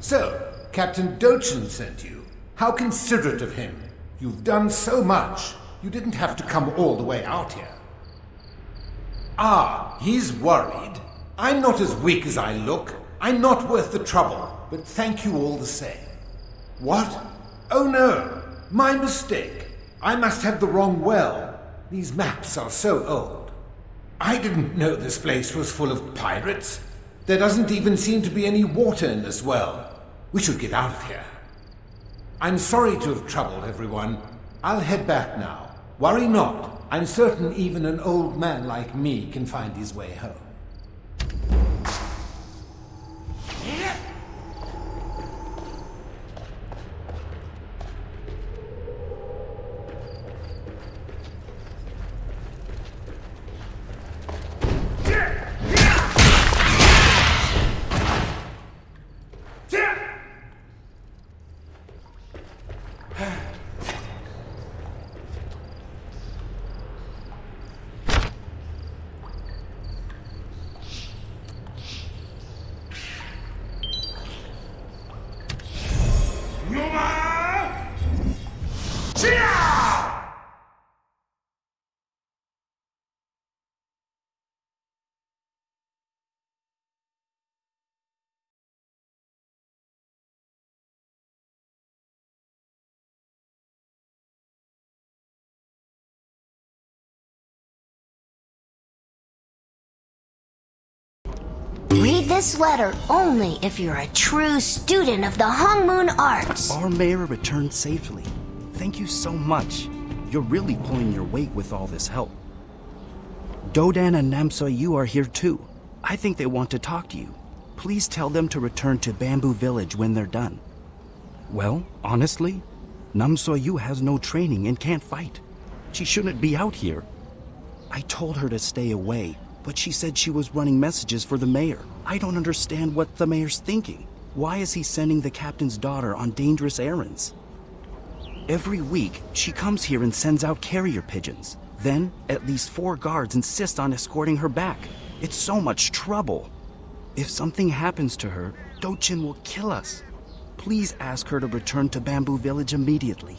So, Captain Dochin sent you. How considerate of him. You've done so much. You didn't have to come all the way out here. Ah, he's worried. I'm not as weak as I look. I'm not worth the trouble, but thank you all the same. What? Oh no, my mistake. I must have the wrong well. These maps are so old. I didn't know this place was full of pirates. There doesn't even seem to be any water in this well. We should get out of here. I'm sorry to have troubled everyone. I'll head back now. Worry not. I'm certain even an old man like me can find his way home. Read this letter only if you're a true student of the Hong Moon Arts. Our mayor returned safely. Thank you so much. You're really pulling your weight with all this help. Dodan and Namsoyu are here too. I think they want to talk to you. Please tell them to return to Bamboo Village when they're done. Well, honestly, Namsoyu has no training and can't fight. She shouldn't be out here. I told her to stay away, but she said she was running messages for the mayor. I don't understand what the mayor's thinking. Why is he sending the captain's daughter on dangerous errands? Every week, she comes here and sends out carrier pigeons. Then, at least 4 guards insist on escorting her back. It's so much trouble. If something happens to her, Dochin will kill us. Please ask her to return to Bamboo Village immediately.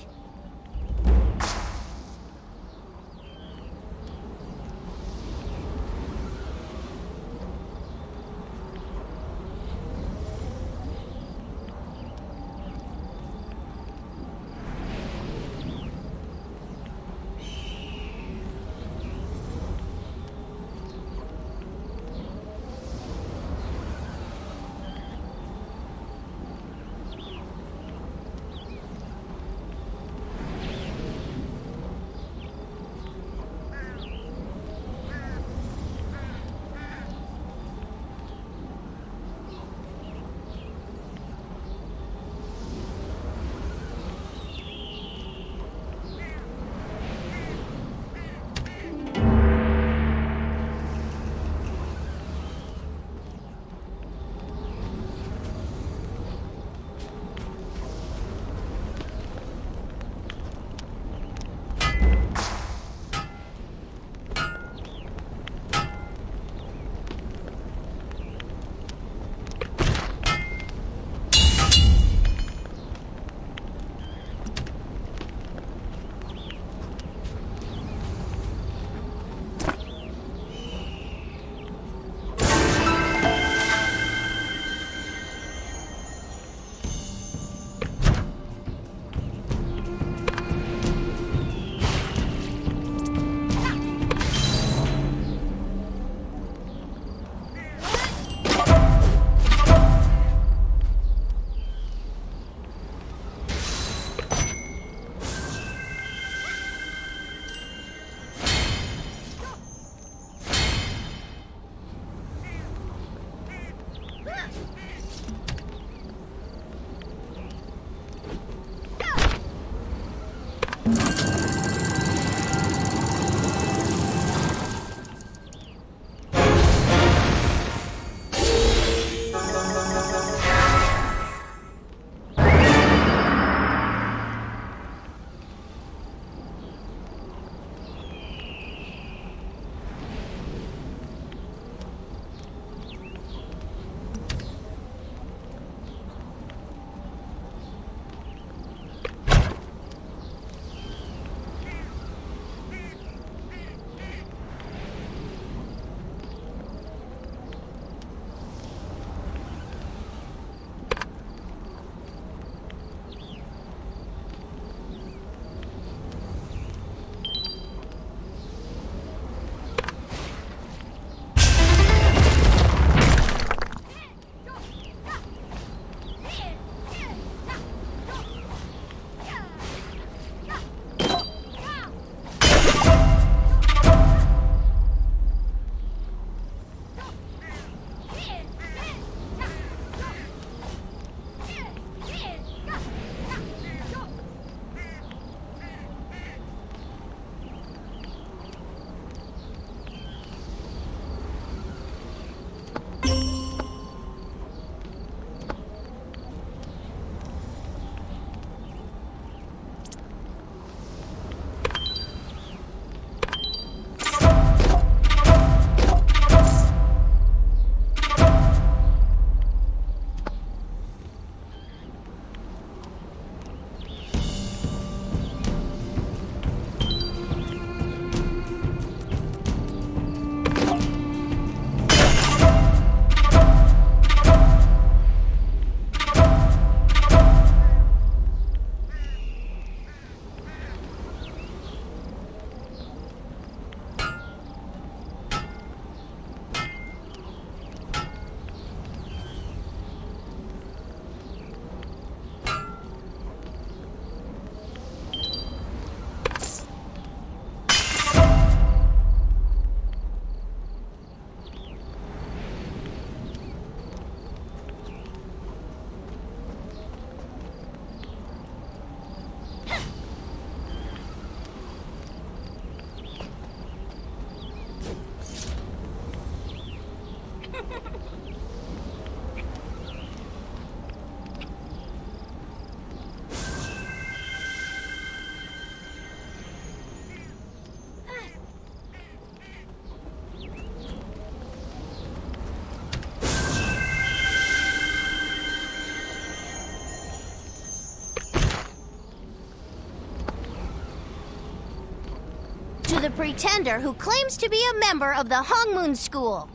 the pretender who claims to be a member of the Hongmoon School.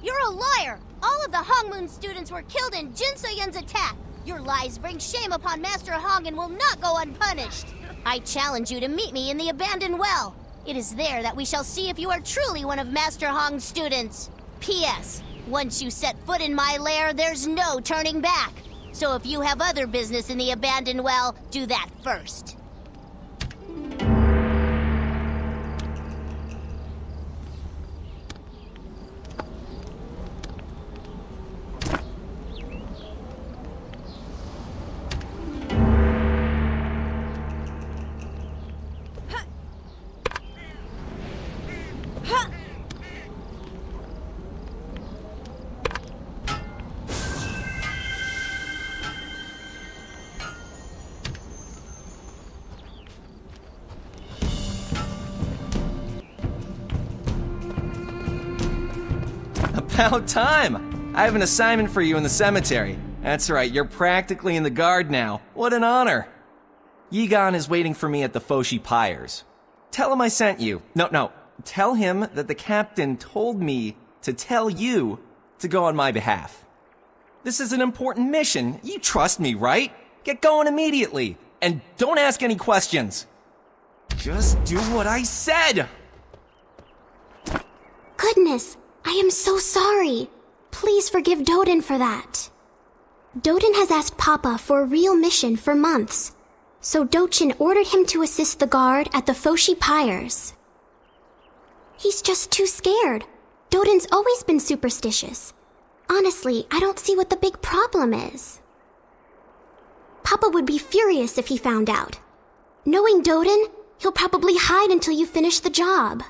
You're a liar! All of the Hongmoon students were killed in Jin So-yun's attack. Your lies bring shame upon Master Hong and will not go unpunished. I challenge you to meet me in the abandoned well. It is there that we shall see if you are truly one of Master Hong's students. P.S. Once you set foot in my lair, there's no turning back. So if you have other business in the abandoned well, do that first. About time! I have an assignment for you in the cemetery. That's right, you're practically in the guard now. What an honor! Yigan is waiting for me at the Foshi Pyres. Tell him I sent you. No. Tell him that the captain told me to tell you to go on my behalf. This is an important mission. You trust me, right? Get going immediately. And don't ask any questions. Just do what I said! Goodness, I am so sorry. Please forgive Doden for that. Doden has asked Papa for a real mission for months, so Dochin ordered him to assist the guard at the Foshi Pyres. He's just too scared. Doden's always been superstitious. Honestly, I don't see what the big problem is. Papa would be furious if he found out. Knowing Doden, he'll probably hide until you finish the job.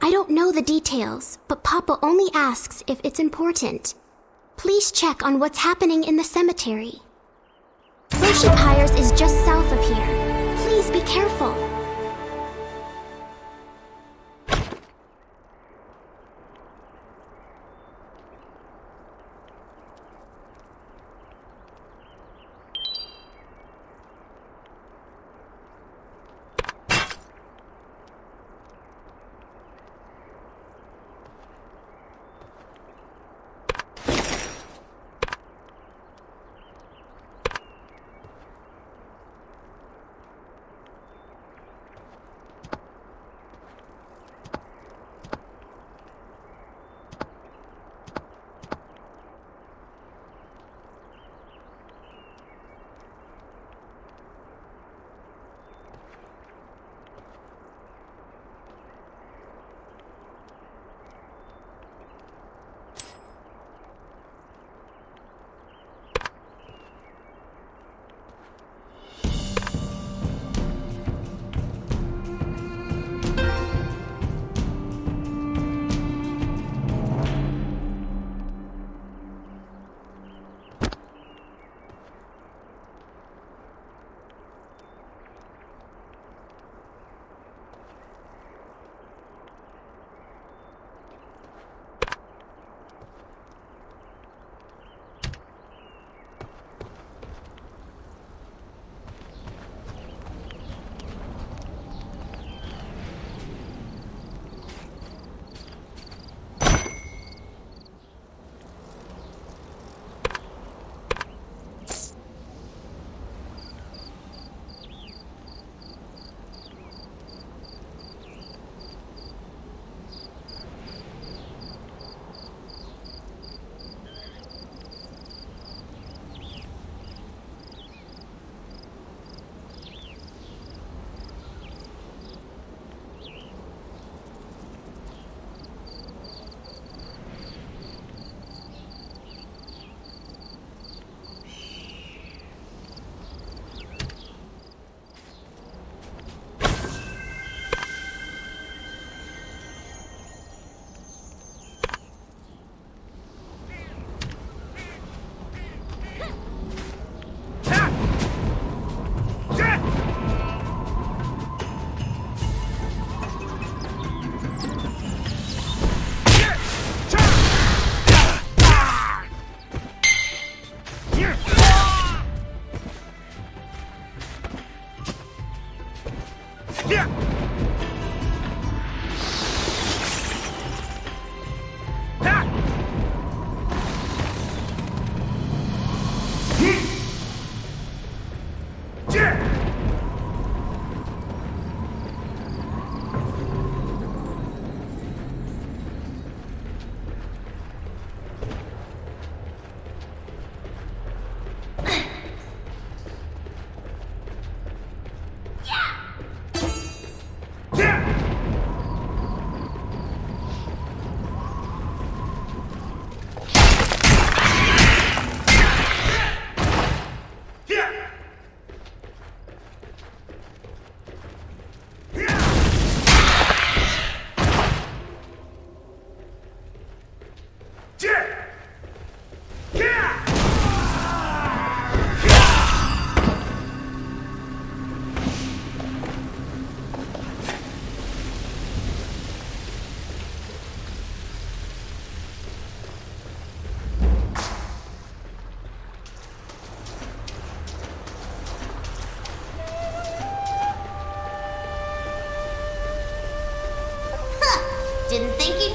I don't know the details, but Papa only asks if it's important. Please check on what's happening in the cemetery. Foshi Pyres is just south of here. Please be careful.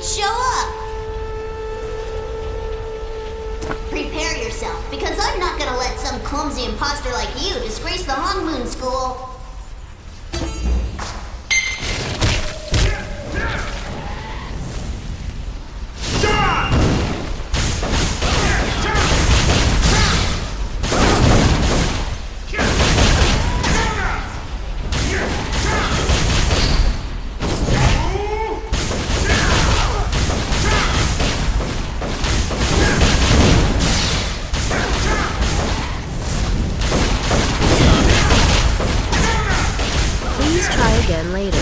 show up. Prepare yourself, because I'm not gonna let some clumsy imposter like you disgrace the Hong Moon School. Please try again later.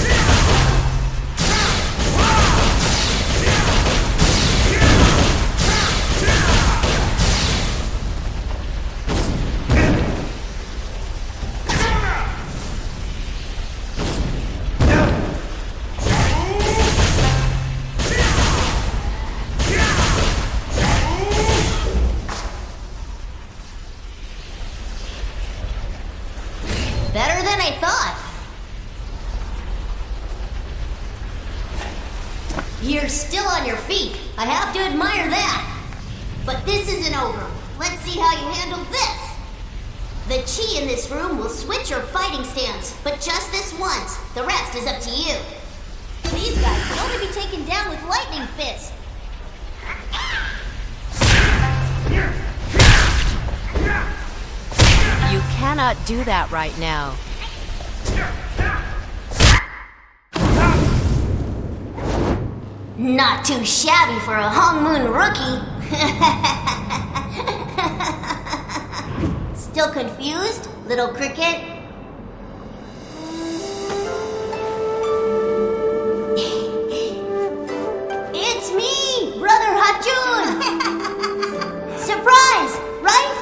Better than I thought. You're still on your feet. I have to admire that. But this isn't over. Let's see how you handle this. The chi in this room will switch your fighting stance, but just this once. The rest is up to you. These guys can only be taken down with lightning fist. You cannot do that right now. Not too shabby for a Hong Moon rookie. Still confused, little cricket? It's me, Brother Hachun! Surprise, right?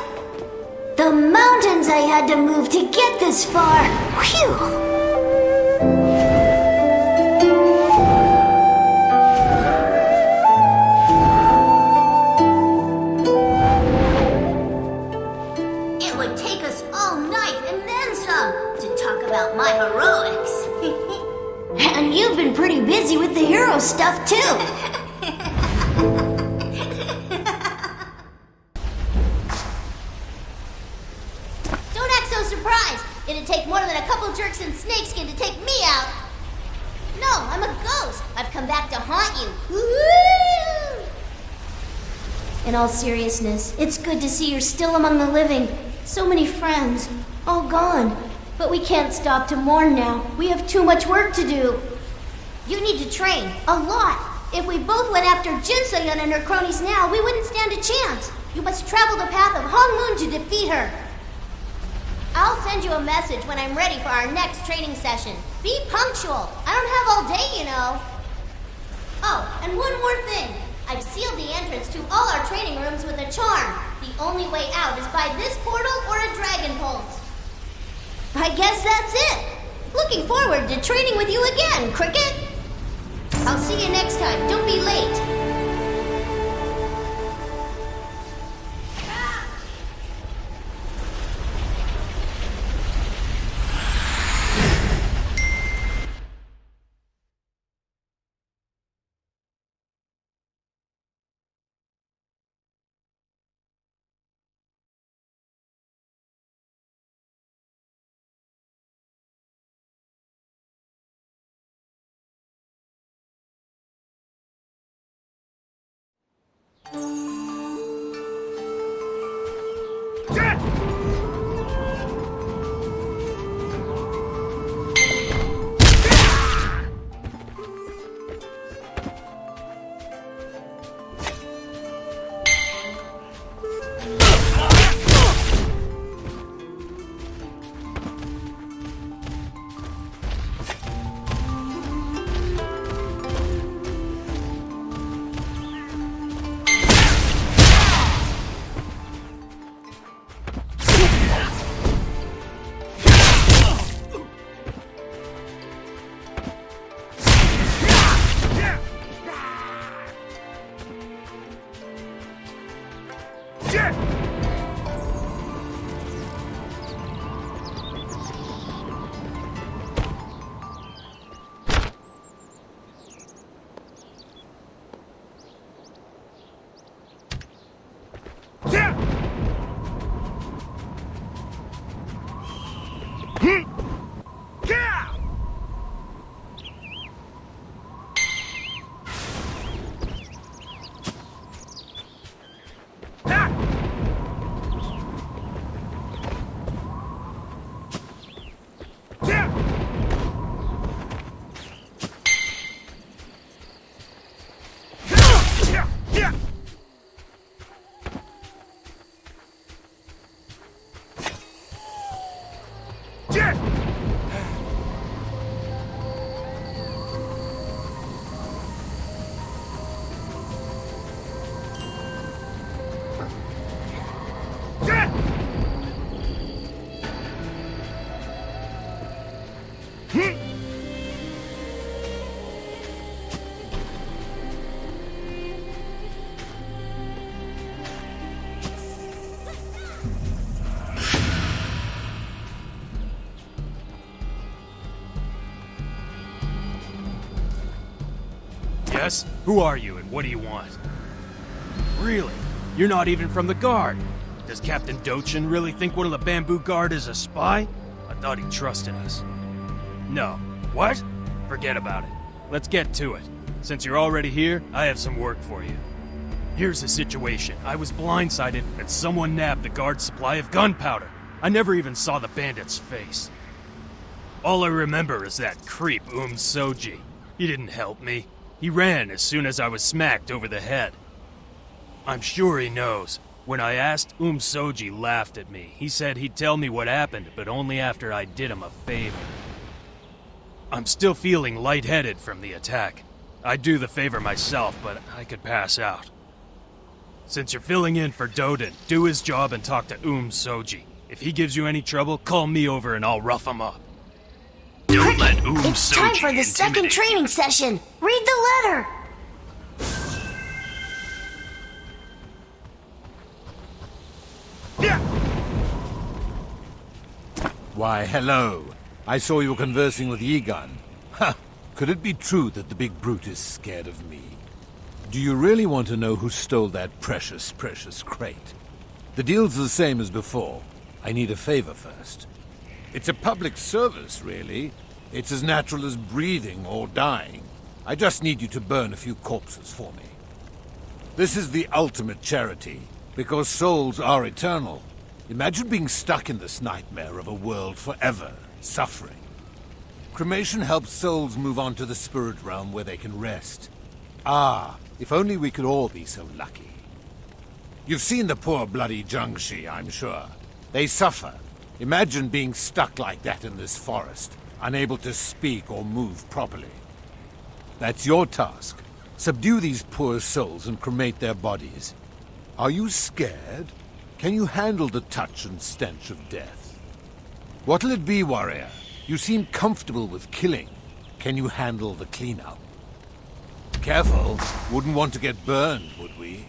The mountains I had to move to get this far. Whew! It would take us all night and then some to talk about my heroics. And you've been pretty busy with the hero stuff too. Don't act so surprised. It'd take more than a couple jerks in snakeskin to take me out. No, I'm a ghost. I've come back to haunt you. Woo! In all seriousness, it's good to see you're still among the living. So many friends, all gone. But we can't stop to mourn now. We have too much work to do. You need to train, a lot. If we both went after Jinsoyeon and her cronies now, we wouldn't stand a chance. You must travel the path of Hong Moon to defeat her. I'll send you a message when I'm ready for our next training session. Be punctual. I don't have all day, you know. Oh, and one more thing. I've sealed the entrance to all our training rooms with a charm. The only way out is by this portal or a dragon pulse. I guess that's it. Looking forward to training with you again, Cricket. I'll see you next time. Don't be late. Yes? Who are you and what do you want? Really? You're not even from the Guard. Does Captain Dochin really think one of the Bamboo Guard is a spy? I thought he trusted us. No. What? Forget about it. Let's get to it. Since you're already here, I have some work for you. Here's the situation. I was blindsided and someone nabbed the Guard's supply of gunpowder. I never even saw the bandit's face. All I remember is that creep Soji. He didn't help me. He ran as soon as I was smacked over the head. I'm sure he knows. When I asked, Soji laughed at me. He said he'd tell me what happened, but only after I did him a favor. I'm still feeling lightheaded from the attack. I'd do the favor myself, but I could pass out. Since you're filling in for Doden, do his job and talk to Soji. If he gives you any trouble, call me over and I'll rough him up. Don't let Soji It's time for the second training session. Read the letter. Why, hello. I saw you were conversing with Egon. Ha! Could it be true that the big brute is scared of me? Do you really want to know who stole that precious, precious crate? The deal's the same as before. I need a favor first. It's a public service, really. It's as natural as breathing or dying. I just need you to burn a few corpses for me. This is the ultimate charity, because souls are eternal. Imagine being stuck in this nightmare of a world forever, suffering. Cremation helps souls move on to the spirit realm where they can rest. Ah, if only we could all be so lucky. You've seen the poor bloody Jiangshi, I'm sure. They suffer. Imagine being stuck like that in this forest, unable to speak or move properly. That's your task. Subdue these poor souls and cremate their bodies. Are you scared? Can you handle the touch and stench of death? What'll it be, warrior? You seem comfortable with killing. Can you handle the cleanup? Careful. Wouldn't want to get burned, would we?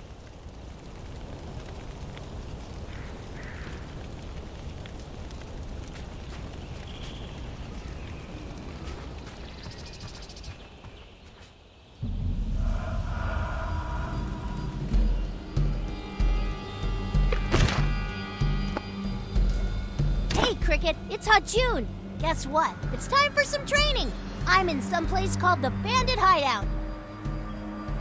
Hey, Cricket, it's Ha-Jun. Guess what? It's time for some training. I'm in some place called the Bandit Hideout.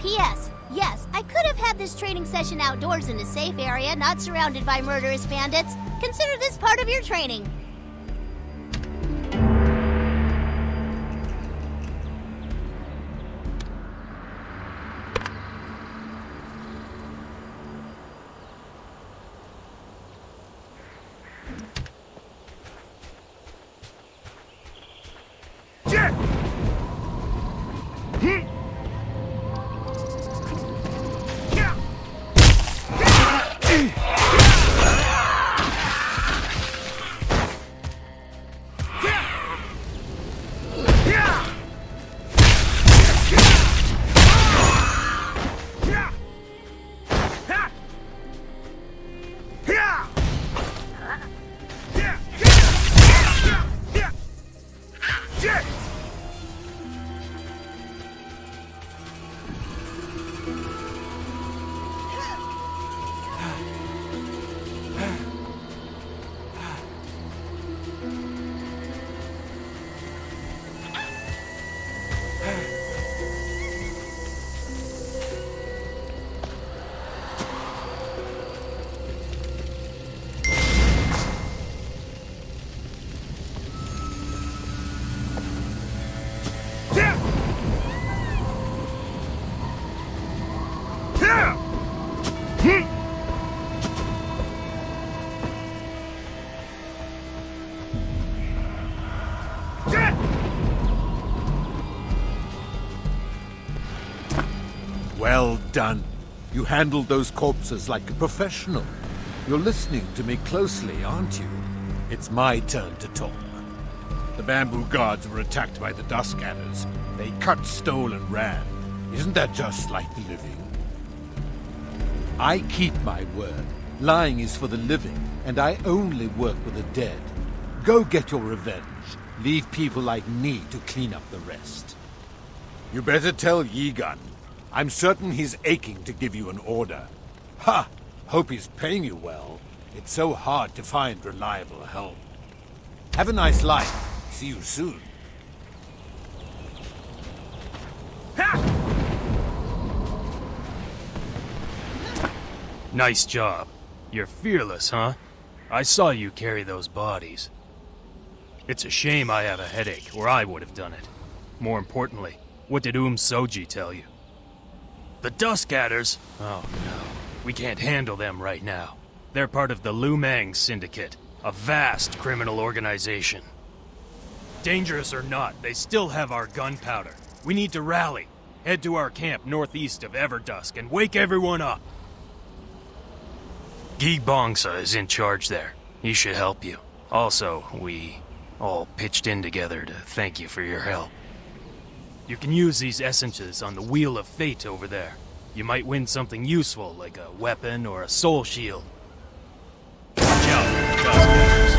P.S. Yes, I could have had this training session outdoors in a safe area, not surrounded by murderous bandits. Consider this part of your training. Well done. You handled those corpses like a professional. You're listening to me closely, aren't you? It's my turn to talk. The bamboo guards were attacked by the Dusk Adders. They cut, stole, and ran. Isn't that just like the living? I keep my word. Lying is for the living, and I only work with the dead. Go get your revenge. Leave people like me to clean up the rest. You better tell Yigan. I'm certain he's aching to give you an order. Ha! Hope he's paying you well. It's so hard to find reliable help. Have a nice life. See you soon. Nice job. You're fearless, huh? I saw you carry those bodies. It's a shame I have a headache, or I would have done it. More importantly, what did Soji tell you? The Dusk Adders? Oh no, we can't handle them right now. They're part of the Lumang Syndicate, a vast criminal organization. Dangerous or not, they still have our gunpowder. We need to rally, head to our camp northeast of Everdusk, and wake everyone up. Gi Bongsa is in charge there. He should help you. Also, we all pitched in together to thank you for your help. You can use these essences on the Wheel of Fate over there. You might win something useful, like a weapon or a soul shield. Watch out for the Dusk Adders.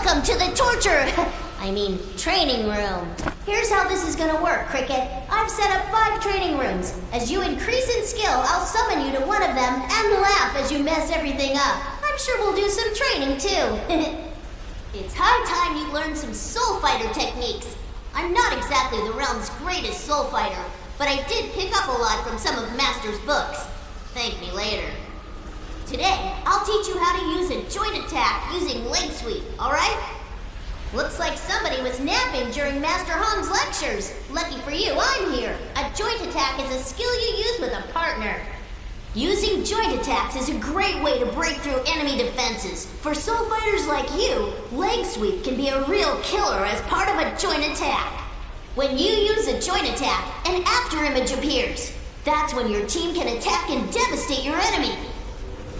Welcome to the training room. Here's how this is gonna work, Cricket. I've set up 5 training rooms. As you increase in skill, I'll summon you to one of them and laugh as you mess everything up. I'm sure we'll do some training too. It's high time you learn some soul fighter techniques. I'm not exactly the realm's greatest soul fighter, but I did pick up a lot from some of Master's books. Thank me later. Today, I'll teach you how to use a joint attack using leg sweep, alright? Looks like somebody was napping during Master Hong's lectures. Lucky for you, I'm here. A joint attack is a skill you use with a partner. Using joint attacks is a great way to break through enemy defenses. For soul fighters like you, leg sweep can be a real killer as part of a joint attack. When you use a joint attack, an after image appears. That's when your team can attack and devastate your enemy.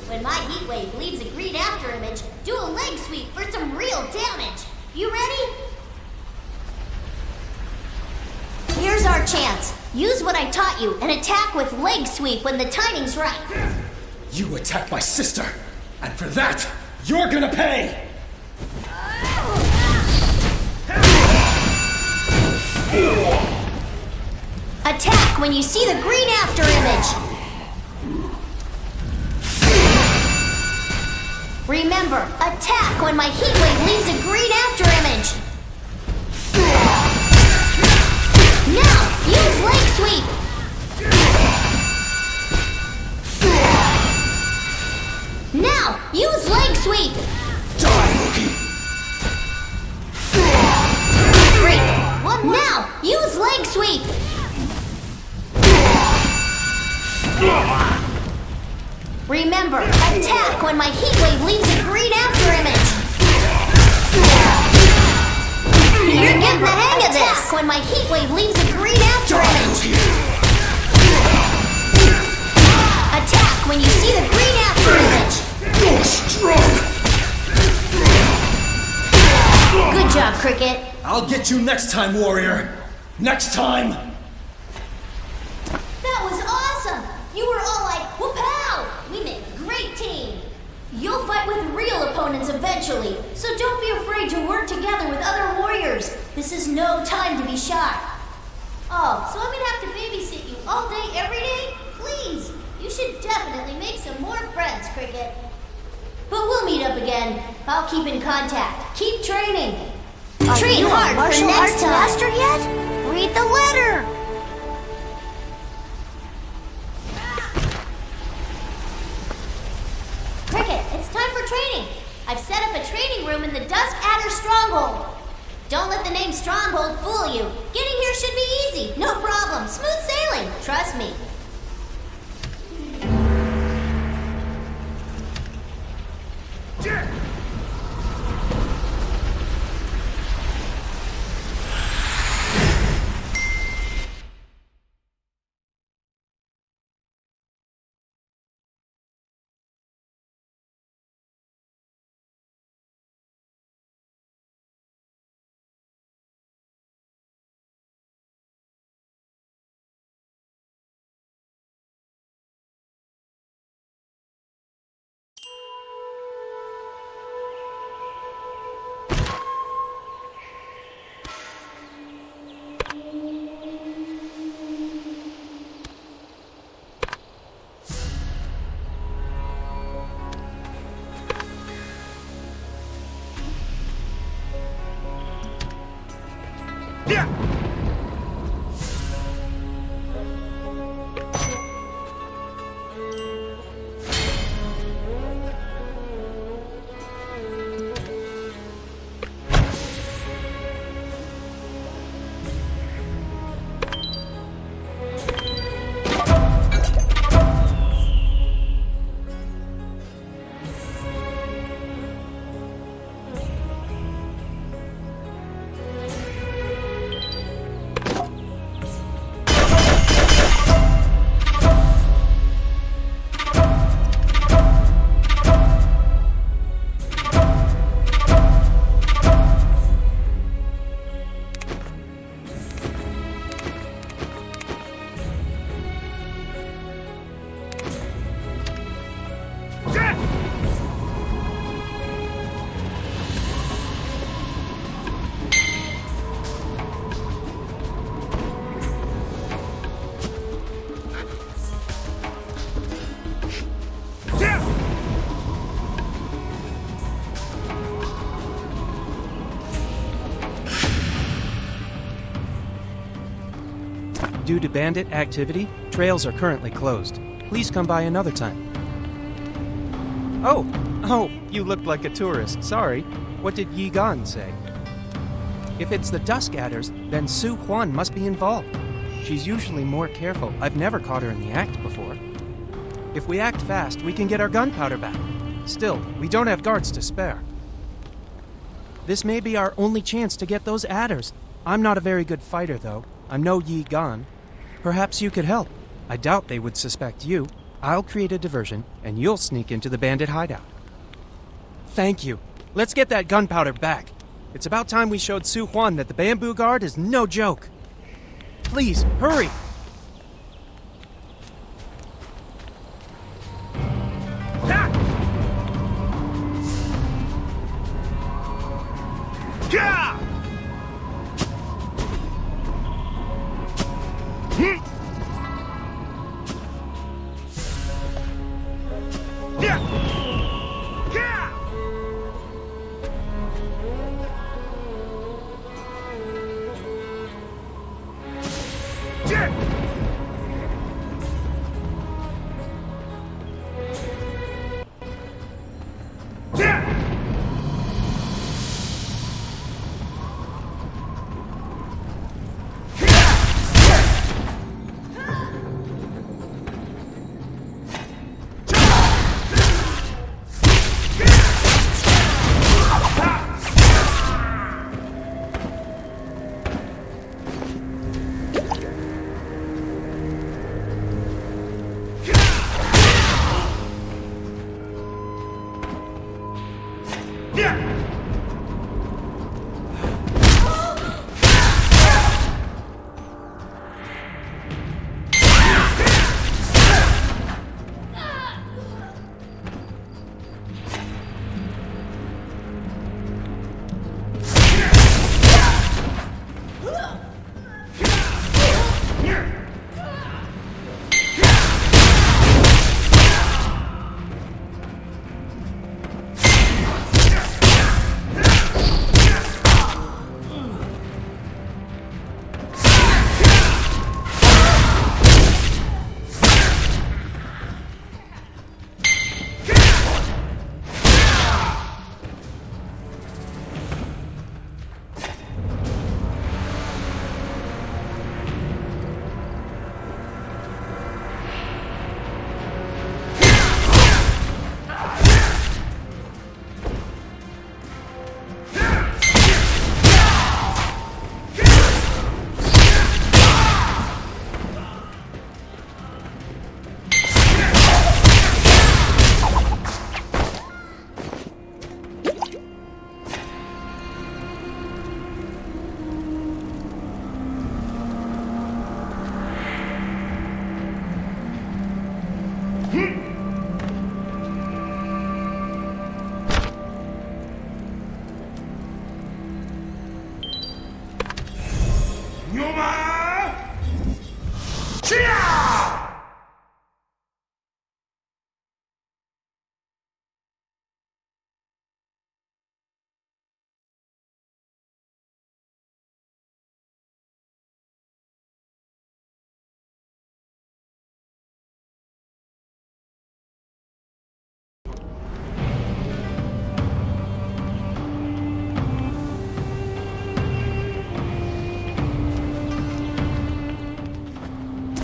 When my heat wave leaves a green after image, do a leg sweep for some real damage. You ready? Here's our chance. Use what I taught you and attack with leg sweep when the timing's right. You attacked my sister, and for that, you're gonna pay! Attack when you see the green after image. Remember, attack when my heat wave leaves a green after image. Now, use leg sweep. Now, use leg sweep. Die, Loki! Great. One now, use leg sweep. Remember, attack when my heat wave leaves a green after image. You're getting the hang of this. Attack when my heat wave leaves a green after image. Attack when you see the green after image. You're strong! Good job, Cricket. I'll get you next time, warrior. Next time! That was awesome! You were all like, whoop-pow! We make a great team. You'll fight with real opponents eventually, so don't be afraid to work together with other warriors. This is no time to be shy. Oh, so I'm gonna have to babysit you all day, every day? Please! You should definitely make some more friends, Cricket. But we'll meet up again. I'll keep in contact. Keep training. Train hard for next time. Master yet? Read the letter. Cricket, it's time for training. I've set up a training room in the Dusk Adder Stronghold. Don't let the name Stronghold fool you. Getting here should be easy. No problem. Smooth sailing. Trust me. Due to bandit activity, trails are currently closed. Please come by another time. Oh, you looked like a tourist. Sorry. What did Yi Gan say? If it's the Dusk Adders, then Su Huan must be involved. She's usually more careful. I've never caught her in the act before. If we act fast, we can get our gunpowder back. Still, we don't have guards to spare. This may be our only chance to get those adders. I'm not a very good fighter, though. I'm no Yi Gan. Perhaps you could help. I doubt they would suspect you. I'll create a diversion, and you'll sneak into the bandit hideout. Thank you. Let's get that gunpowder back. It's about time we showed Su Huan that the Bamboo Guard is no joke. Please, hurry!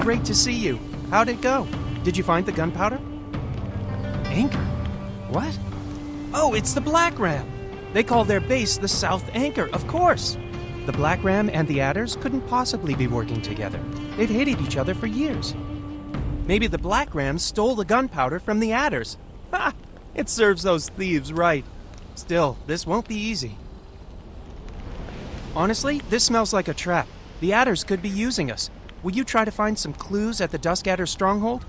Great to see you. How'd it go? Did you find the gunpowder? Anchor? What? Oh, it's the Black Ram. They call their base the South Anchor, of course. The Black Ram and the Adders couldn't possibly be working together. They've hated each other for years. Maybe the Black Ram stole the gunpowder from the Adders. Ha! It serves those thieves right. Still, this won't be easy. Honestly, this smells like a trap. The Adders could be using us. Will you try to find some clues at the Dusk Adder stronghold?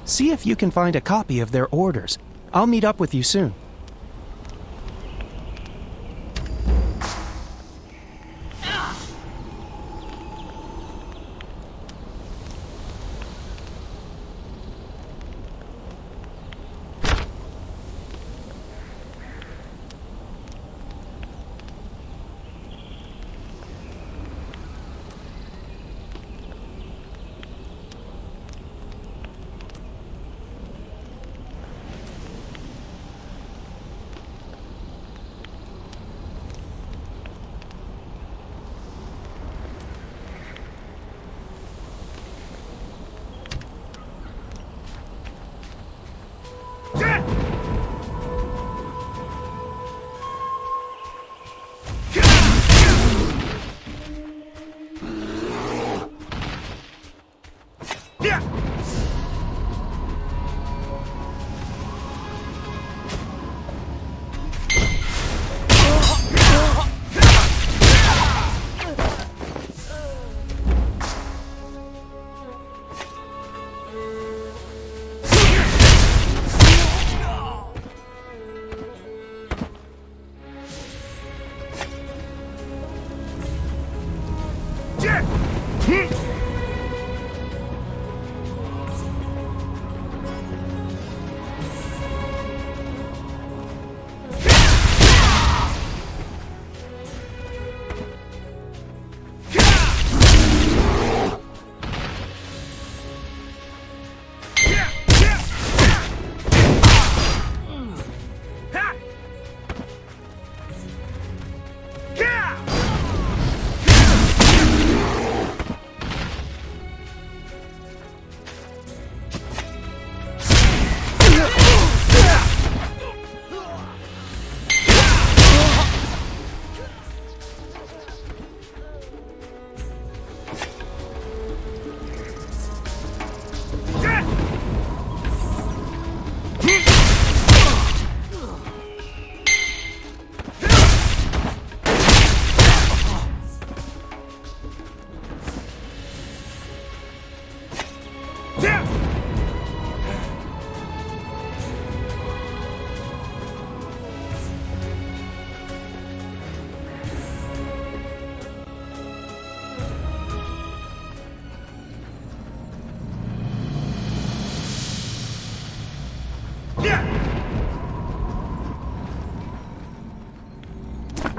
See if you can find a copy of their orders. I'll meet up with you soon.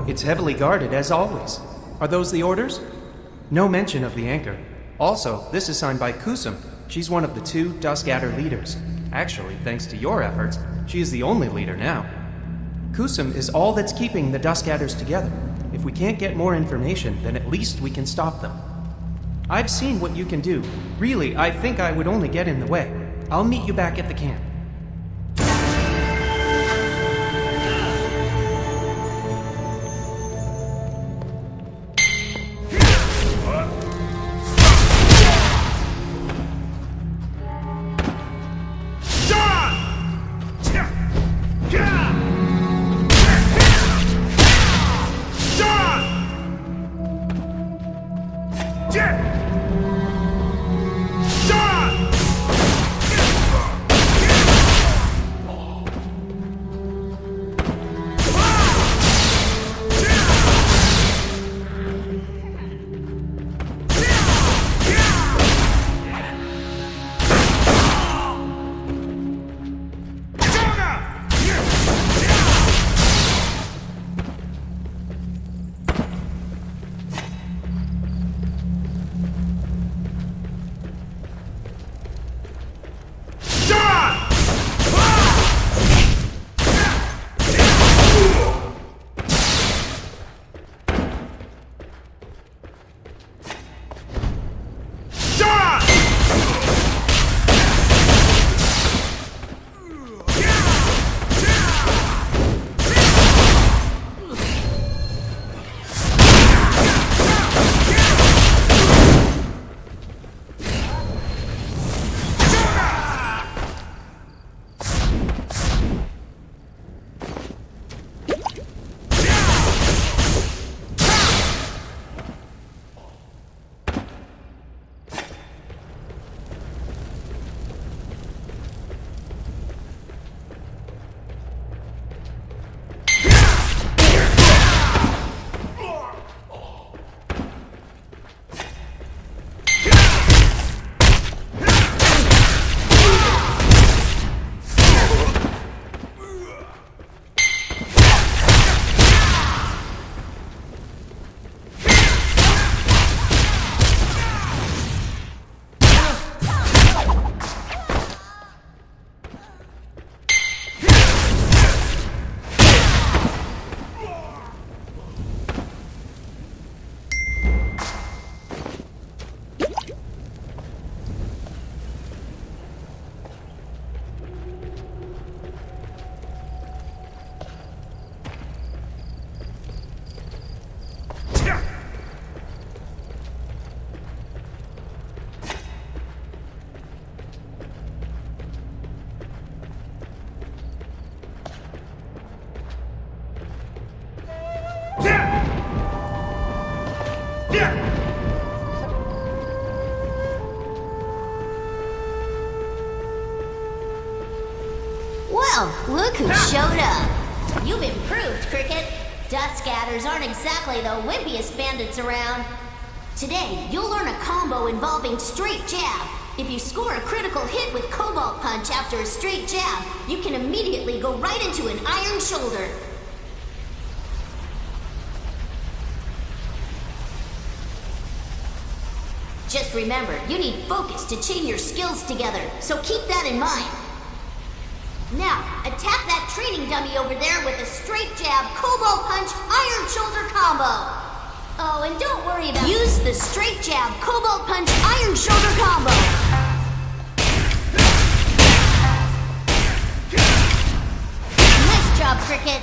It's heavily guarded, as always. Are those the orders? No mention of the anchor. Also, this is signed by Kusum. She's one of the 2 Duskadder leaders. Actually, thanks to your efforts, she is the only leader now. Kusum is all that's keeping the Duskadders together. If we can't get more information, then at least we can stop them. I've seen what you can do. Really, I think I would only get in the way. I'll meet you back at the camp. Well, look who showed up. You've improved, Cricket. Duskadders aren't exactly the wimpiest bandits around. Today, you'll learn a combo involving straight jab. If you score a critical hit with Cobalt Punch after a straight jab, you can immediately go right into an iron shoulder. Just remember, you need focus to chain your skills together, so keep that in mind. Now, attack that training dummy over there with a straight jab, Cobalt Punch, Iron Shoulder combo. Oh, and don't worry about— Use the straight jab, Cobalt Punch, Iron Shoulder combo. Nice job, Cricket.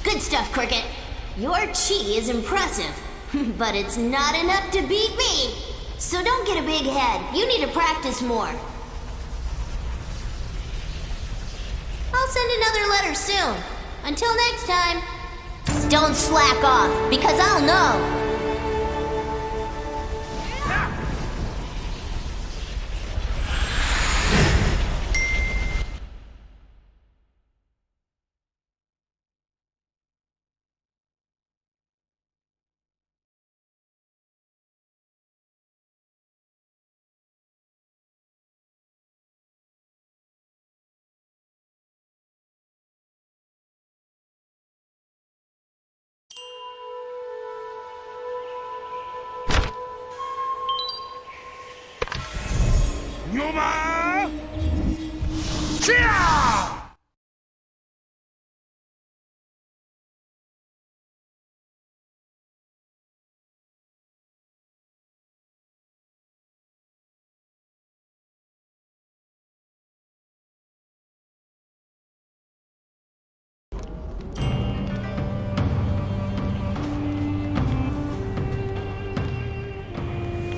Good stuff, Cricket. Your chi is impressive, but it's not enough to beat me. So don't get a big head. You need to practice more. I'll send another letter soon. Until next time, don't slack off, because I'll know.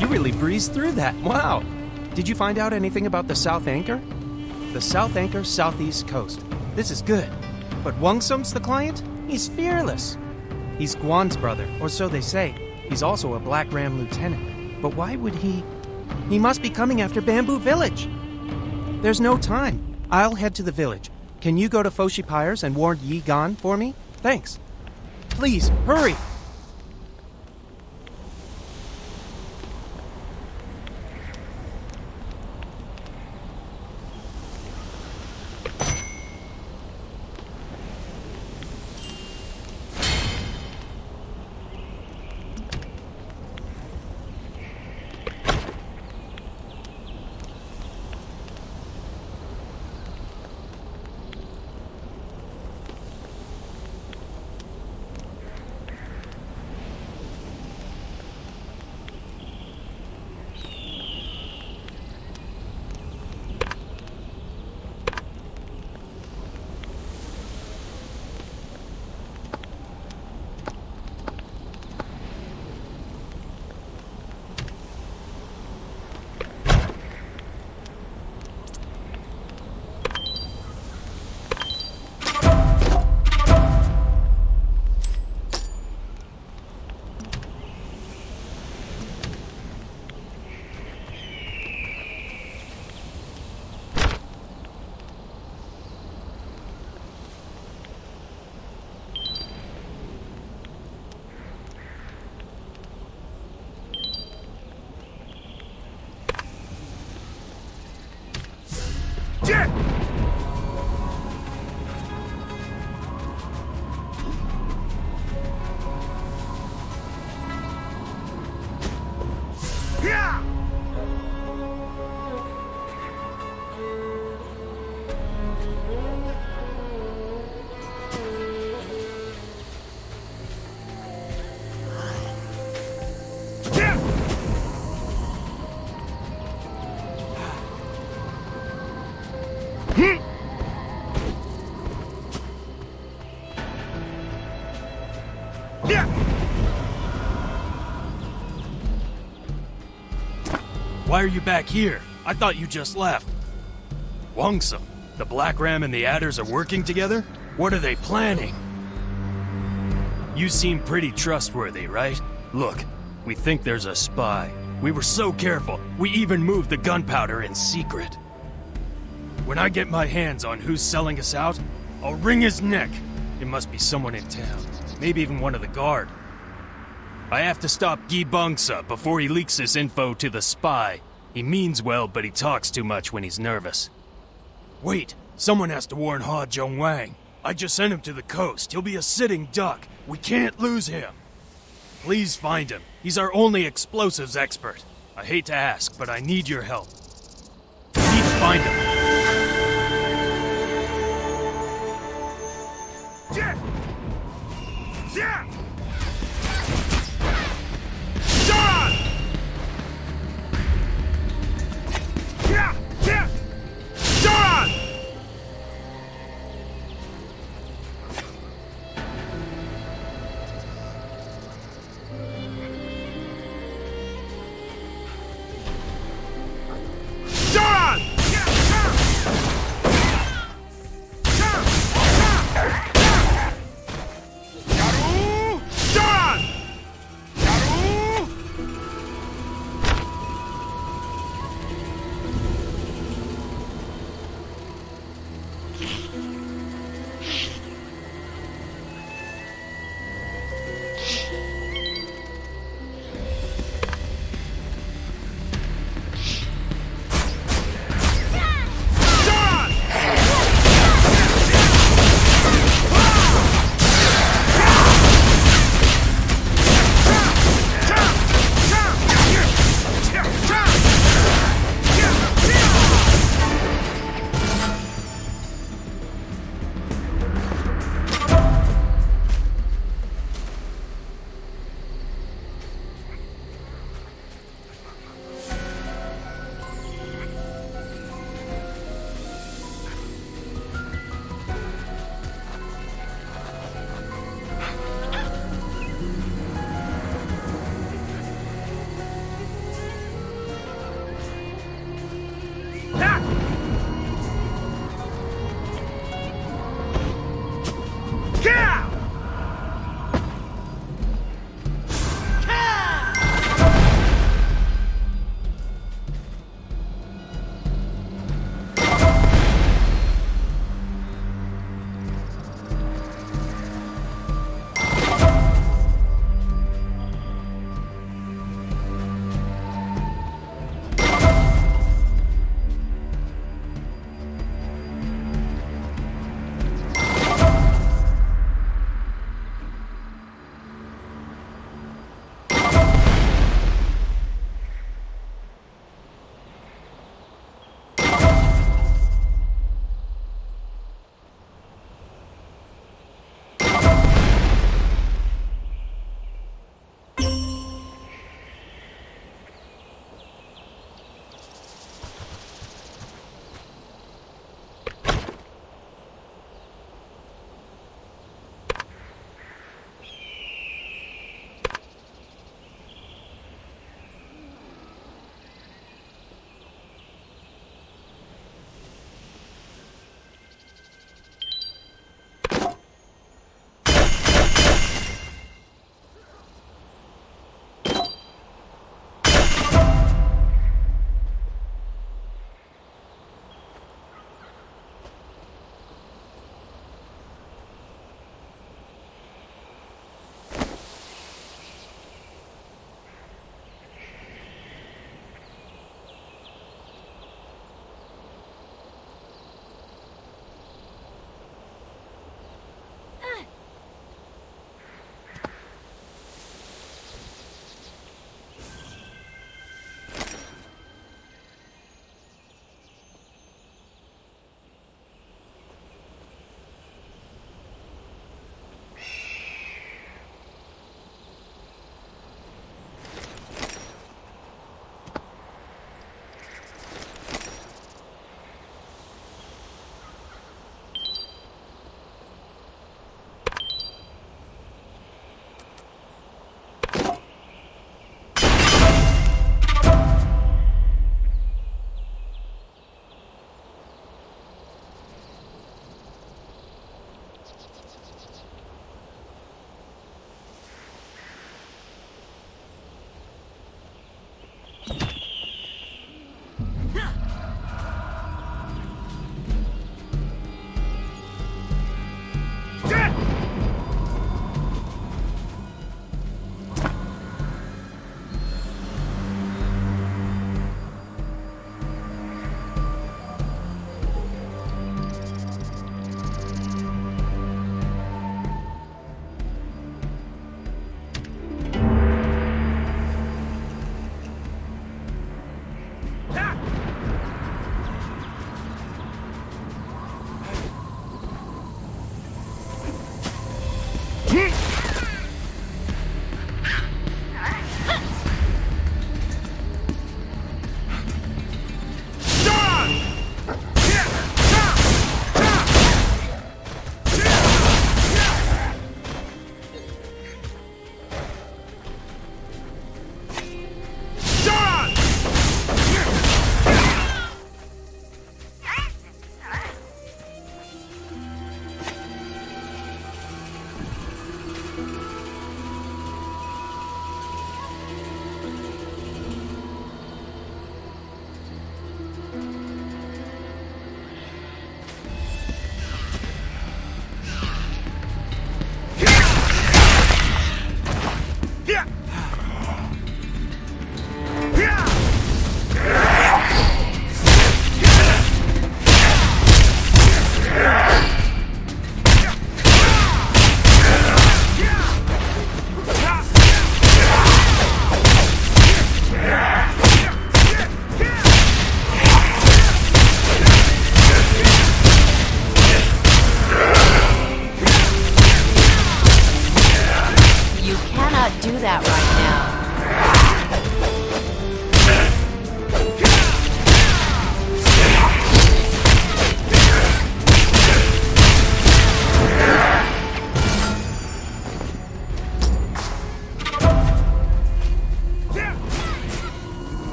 You really breezed through that. Wow. Did you find out anything about the South Anchor? The South Anchor Southeast Coast. This is good. But Wang Sung's the client? He's fearless. He's Guan's brother, or so they say. He's also a Black Ram lieutenant. But why would he? He must be coming after Bamboo Village. There's no time. I'll head to the village. Can you go to Foshi Pyres and warn Yi Gan for me? Thanks. Please, hurry! Why are you back here? I thought you just left. Wang Sung, the Black Ram and the Adders are working together? What are they planning? You seem pretty trustworthy, right? Look, we think there's a spy. We were so careful, we even moved the gunpowder in secret. When I get my hands on who's selling us out, I'll wring his neck. It must be someone in town, maybe even one of the guard. I have to stop Yi Bangsa before he leaks this info to the spy. He means well, but he talks too much when he's nervous. Wait, someone has to warn Ha Zhongwang. I just sent him to the coast. He'll be a sitting duck. We can't lose him. Please find him. He's our only explosives expert. I hate to ask, but I need your help. I need to find him.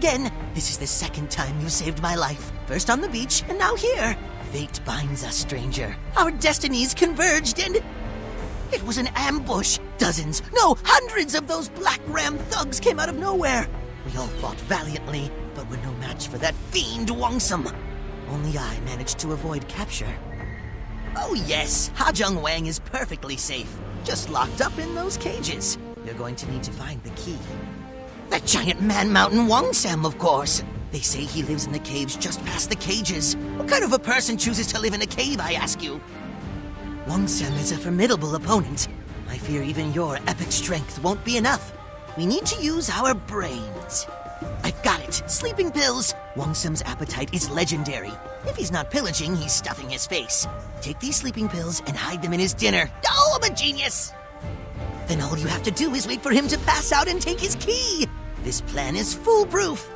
again. This is the second time you've saved my life. First on the beach, and now here. Fate binds us, stranger. Our destinies converged, and it was an ambush. Dozens, no, hundreds of those Black Ram thugs came out of nowhere. We all fought valiantly, but were no match for that fiend Wongsum. Only I managed to avoid capture. Oh yes, Ha Jung Wang is perfectly safe. Just locked up in those cages. You're going to need to find the key. That giant man-mountain Wongsam, of course. They say he lives in the caves just past the cages. What kind of a person chooses to live in a cave, I ask you? Wongsam is a formidable opponent. I fear even your epic strength won't be enough. We need to use our brains. I've got it. Sleeping pills. Wongsam's appetite is legendary. If he's not pillaging, he's stuffing his face. Take these sleeping pills and hide them in his dinner. Oh, I'm a genius! Then all you have to do is wait for him to pass out and take his key. This plan is foolproof.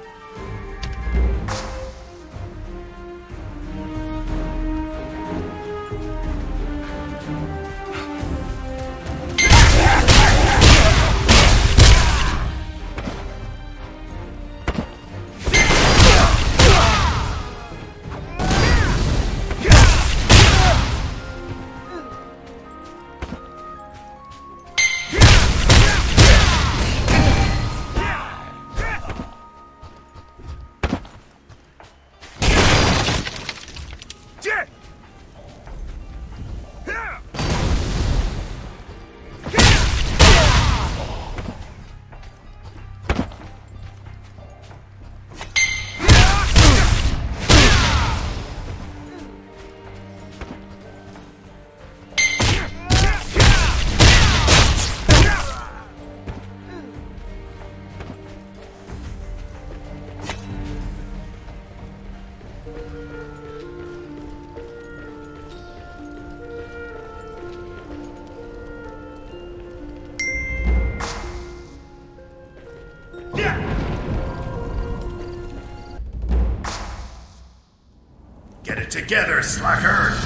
Get it together, slacker!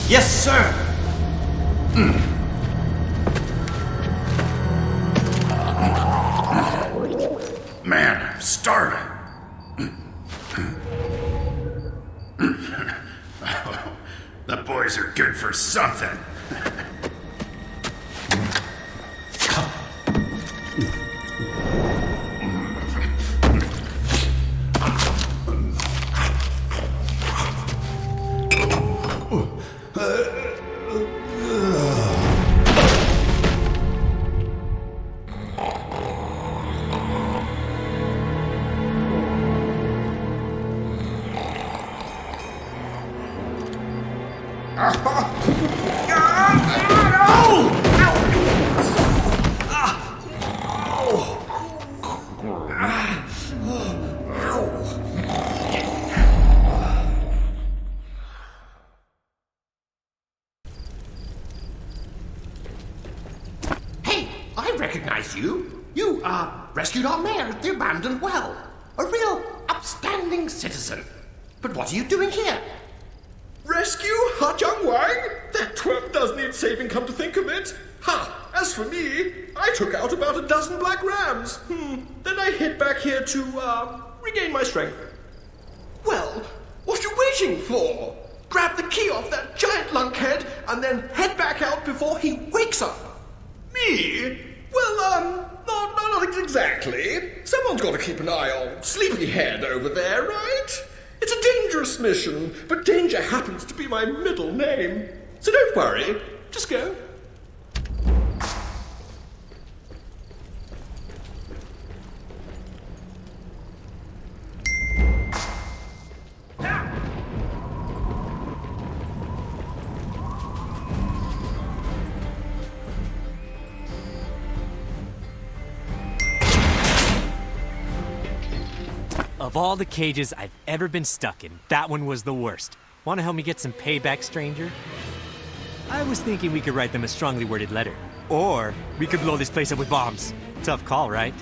Yes, sir! Man, I'm starving. The boys are good for something. Hey, I recognize you. You, rescued our mayor at the abandoned well. A real upstanding citizen. But what are you doing here? Rescue Ha Jung Wang? That twerp does need saving, come to think of it. Ha! As for me, I took out about a dozen black rams. Then I hid back here to, regain my strength. Well, what are you waiting for? Grab the key off that giant lunkhead and then head back out before he wakes up. Me? Well, not exactly. Someone's got to keep an eye on Sleepyhead over there, right? It's a dangerous mission, but danger happens to be my middle name. So don't worry, just go. Of all the cages I've ever been stuck in, that one was the worst. Want to help me get some payback, stranger? I was thinking we could write them a strongly worded letter. Or we could blow this place up with bombs. Tough call, right?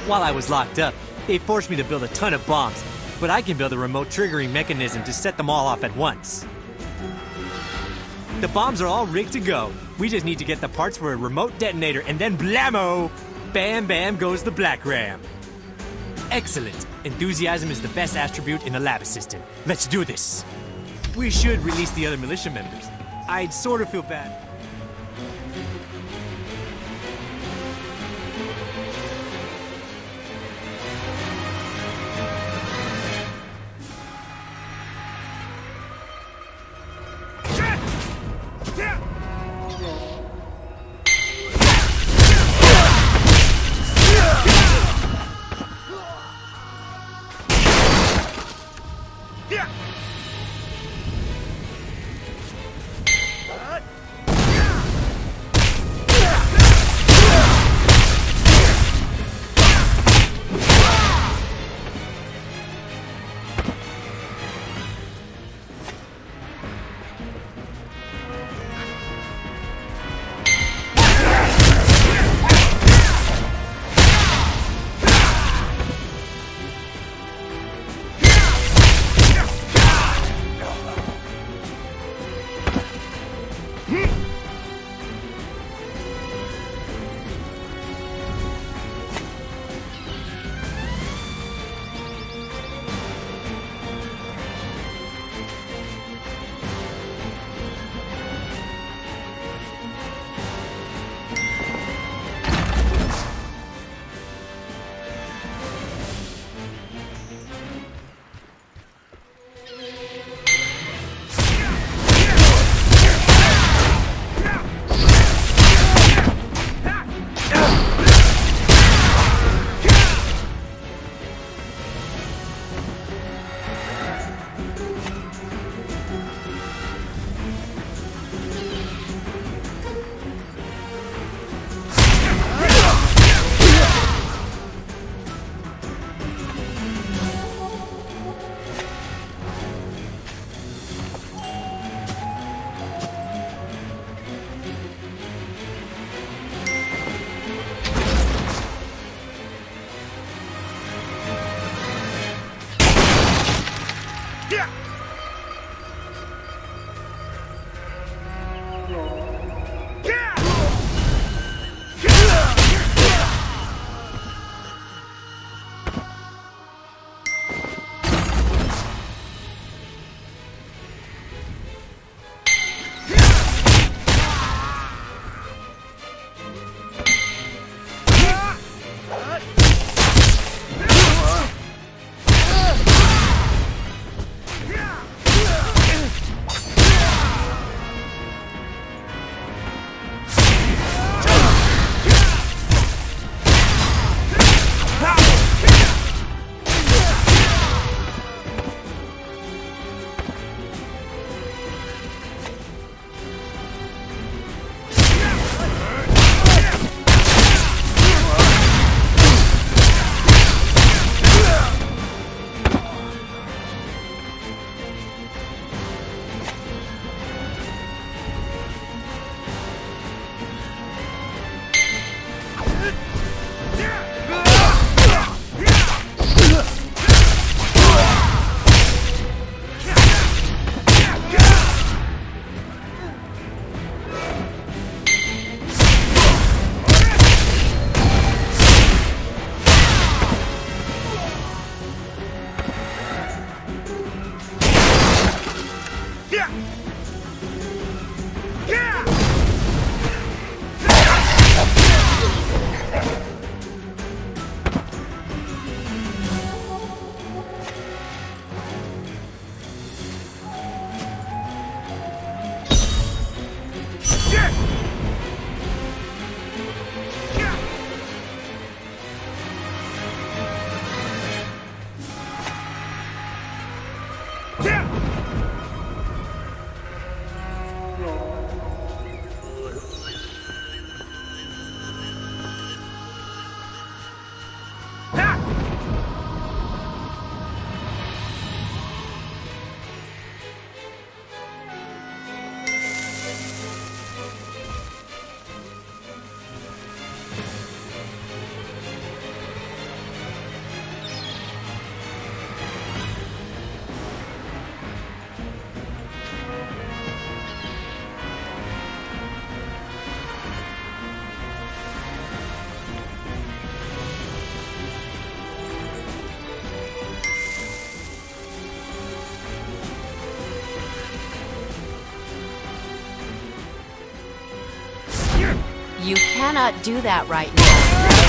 While I was locked up, they forced me to build a ton of bombs, but I can build a remote triggering mechanism to set them all off at once. The bombs are all rigged to go. We just need to get the parts for a remote detonator, and then blammo! Bam bam goes the Black Ram. Excellent. Enthusiasm is the best attribute in the lab assistant. Let's do this. We should release the other militia members. I'd sort of feel bad. You cannot do that right now.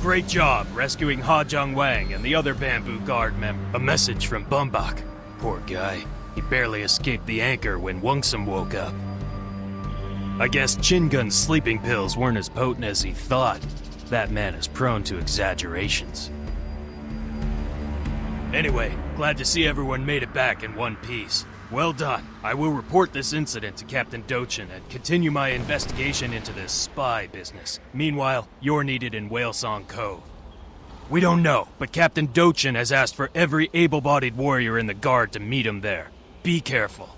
Great job rescuing Ha Jung Wang and the other Bamboo Guard member. A message from Bumbok. Poor guy. He barely escaped the anchor when Wungsum woke up. I guess Chingun's sleeping pills weren't as potent as he thought. That man is prone to exaggerations. Anyway, glad to see everyone made it back in one piece. Well done. I will report this incident to Captain Dochin and continue my investigation into this spy business. Meanwhile, you're needed in Whalesong Cove. We don't know, but Captain Dochin has asked for every able-bodied warrior in the Guard to meet him there. Be careful.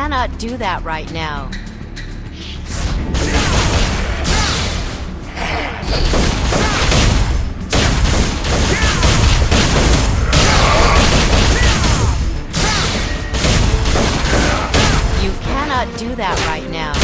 cannot do that right now. You cannot do that right now.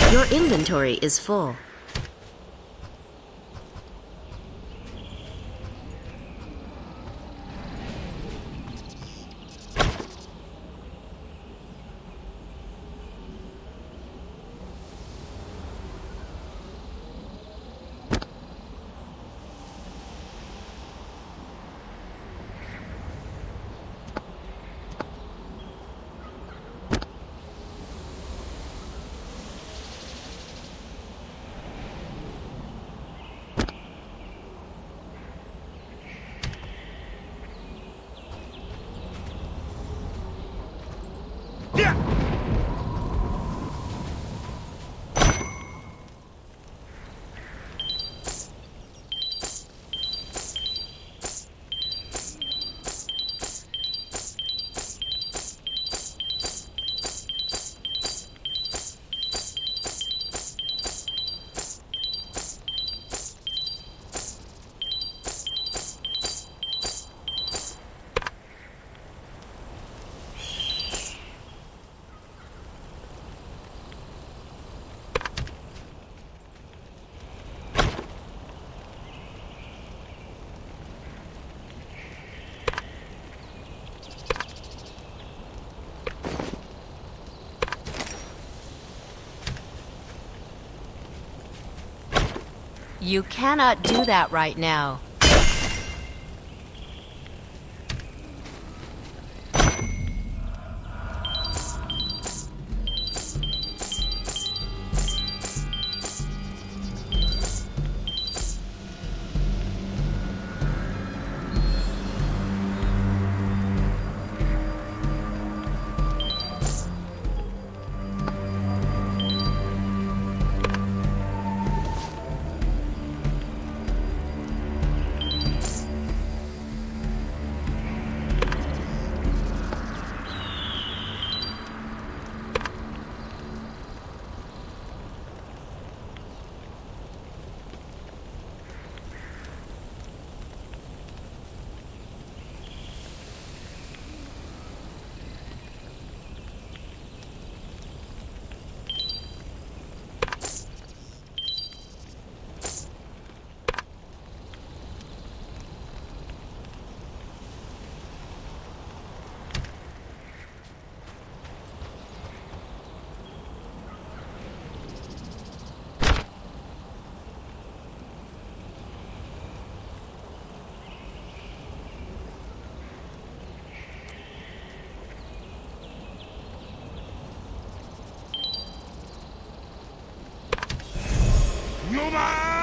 Your inventory is full. You cannot do that right now. Numa!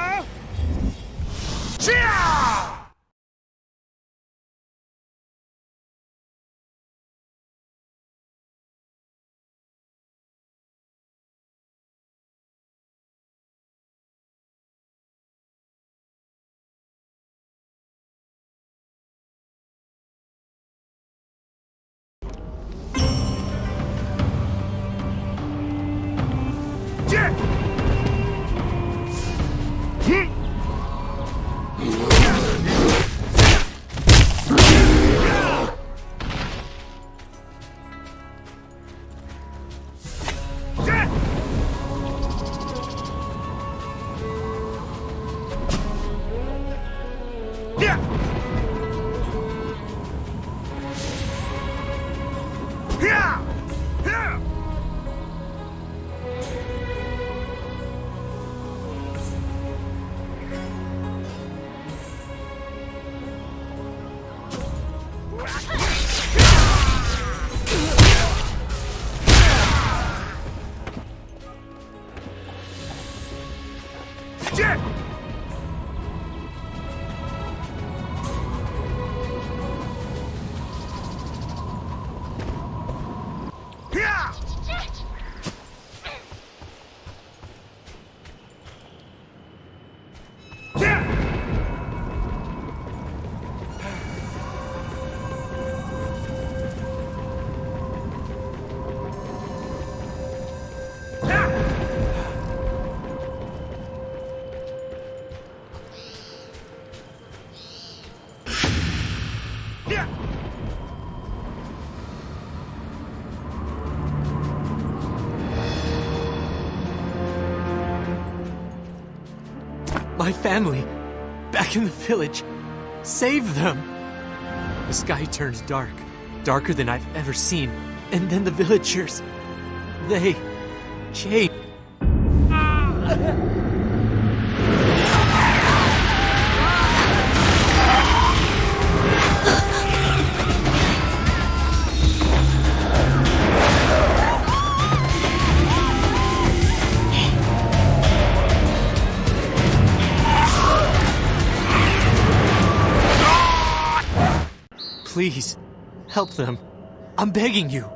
My family. Back in the village. Save them! The sky turns dark. Darker than I've ever seen. And then the villagers. They change. Please, help them. I'm begging you.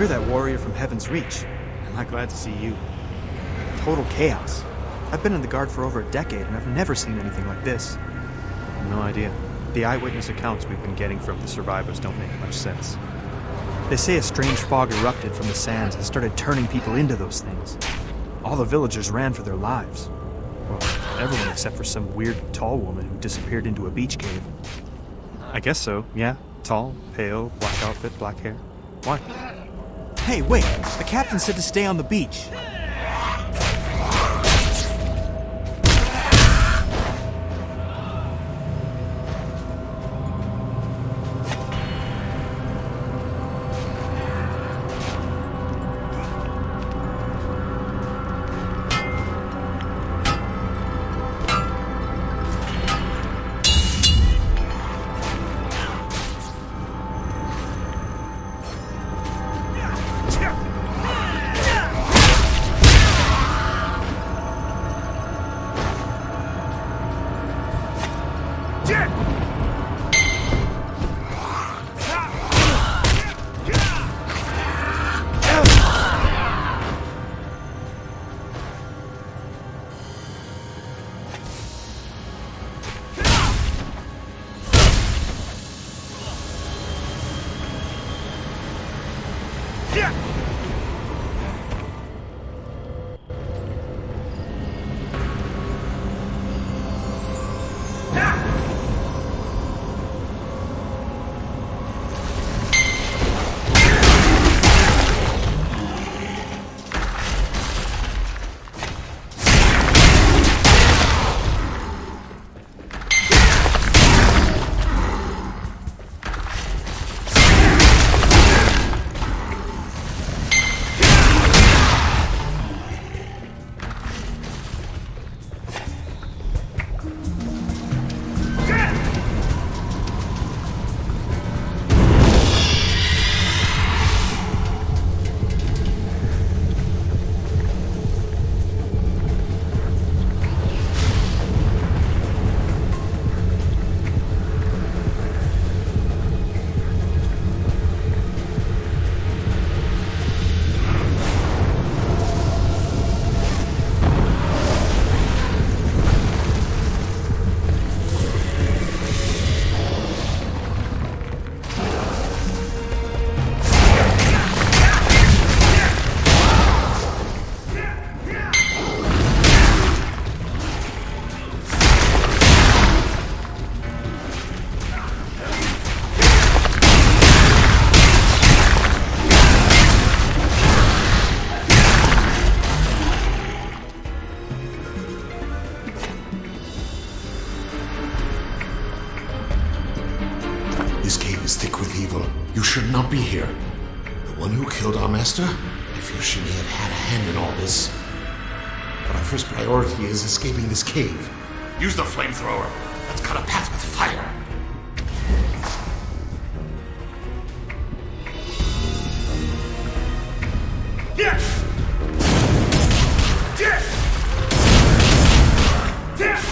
You're that warrior from Heaven's Reach. Am I glad to see you? Total chaos. I've been in the Guard for over a decade, and I've never seen anything like this. No idea. The eyewitness accounts we've been getting from the survivors don't make much sense. They say a strange fog erupted from the sands and started turning people into those things. All the villagers ran for their lives. Well, everyone except for some weird tall woman who disappeared into a beach cave. I guess so, yeah. Tall, pale, black outfit, black hair. Why? Hey, wait! The captain said to stay on the beach. be here. The one who killed our master? I fear she may have had a hand in all this. But our first priority is escaping this cave. Use the flamethrower. Let's cut a path with fire. Yes! Yes! Yes!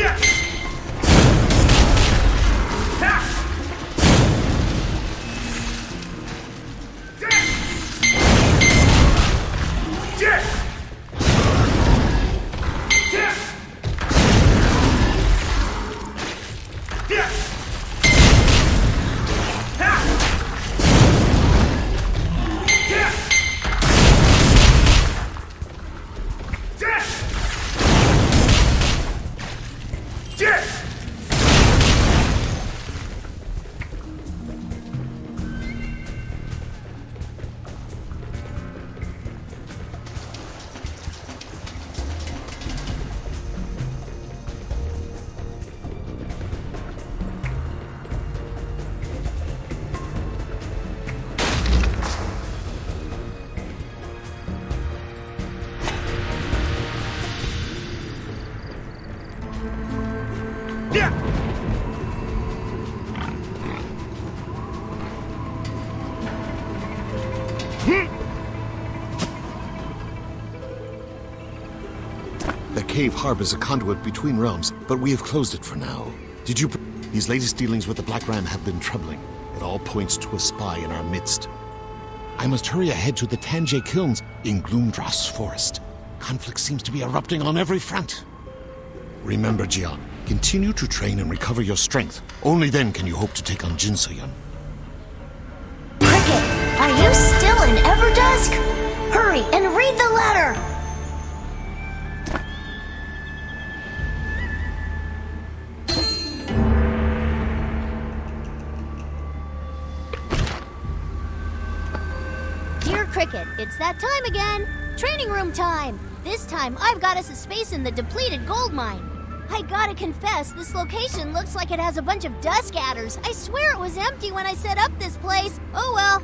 Yes! The cave harbors a conduit between realms, but we have closed it for now. These latest dealings with the Black Ram have been troubling. It all points to a spy in our midst. I must hurry ahead to the Tanjay Kilns in Gloomdrass Forest. Conflict seems to be erupting on every front. Remember, Jia, continue to train and recover your strength. Only then can you hope to take on Jin Soyun. Cricket, are you still in Everdusk? Hurry and read the letter! Dear Cricket, it's that time again! Training room time! This time, I've got us a space in the depleted gold mine. I gotta confess, this location looks like it has a bunch of dusk adders. I swear it was empty when I set up this place. Oh well.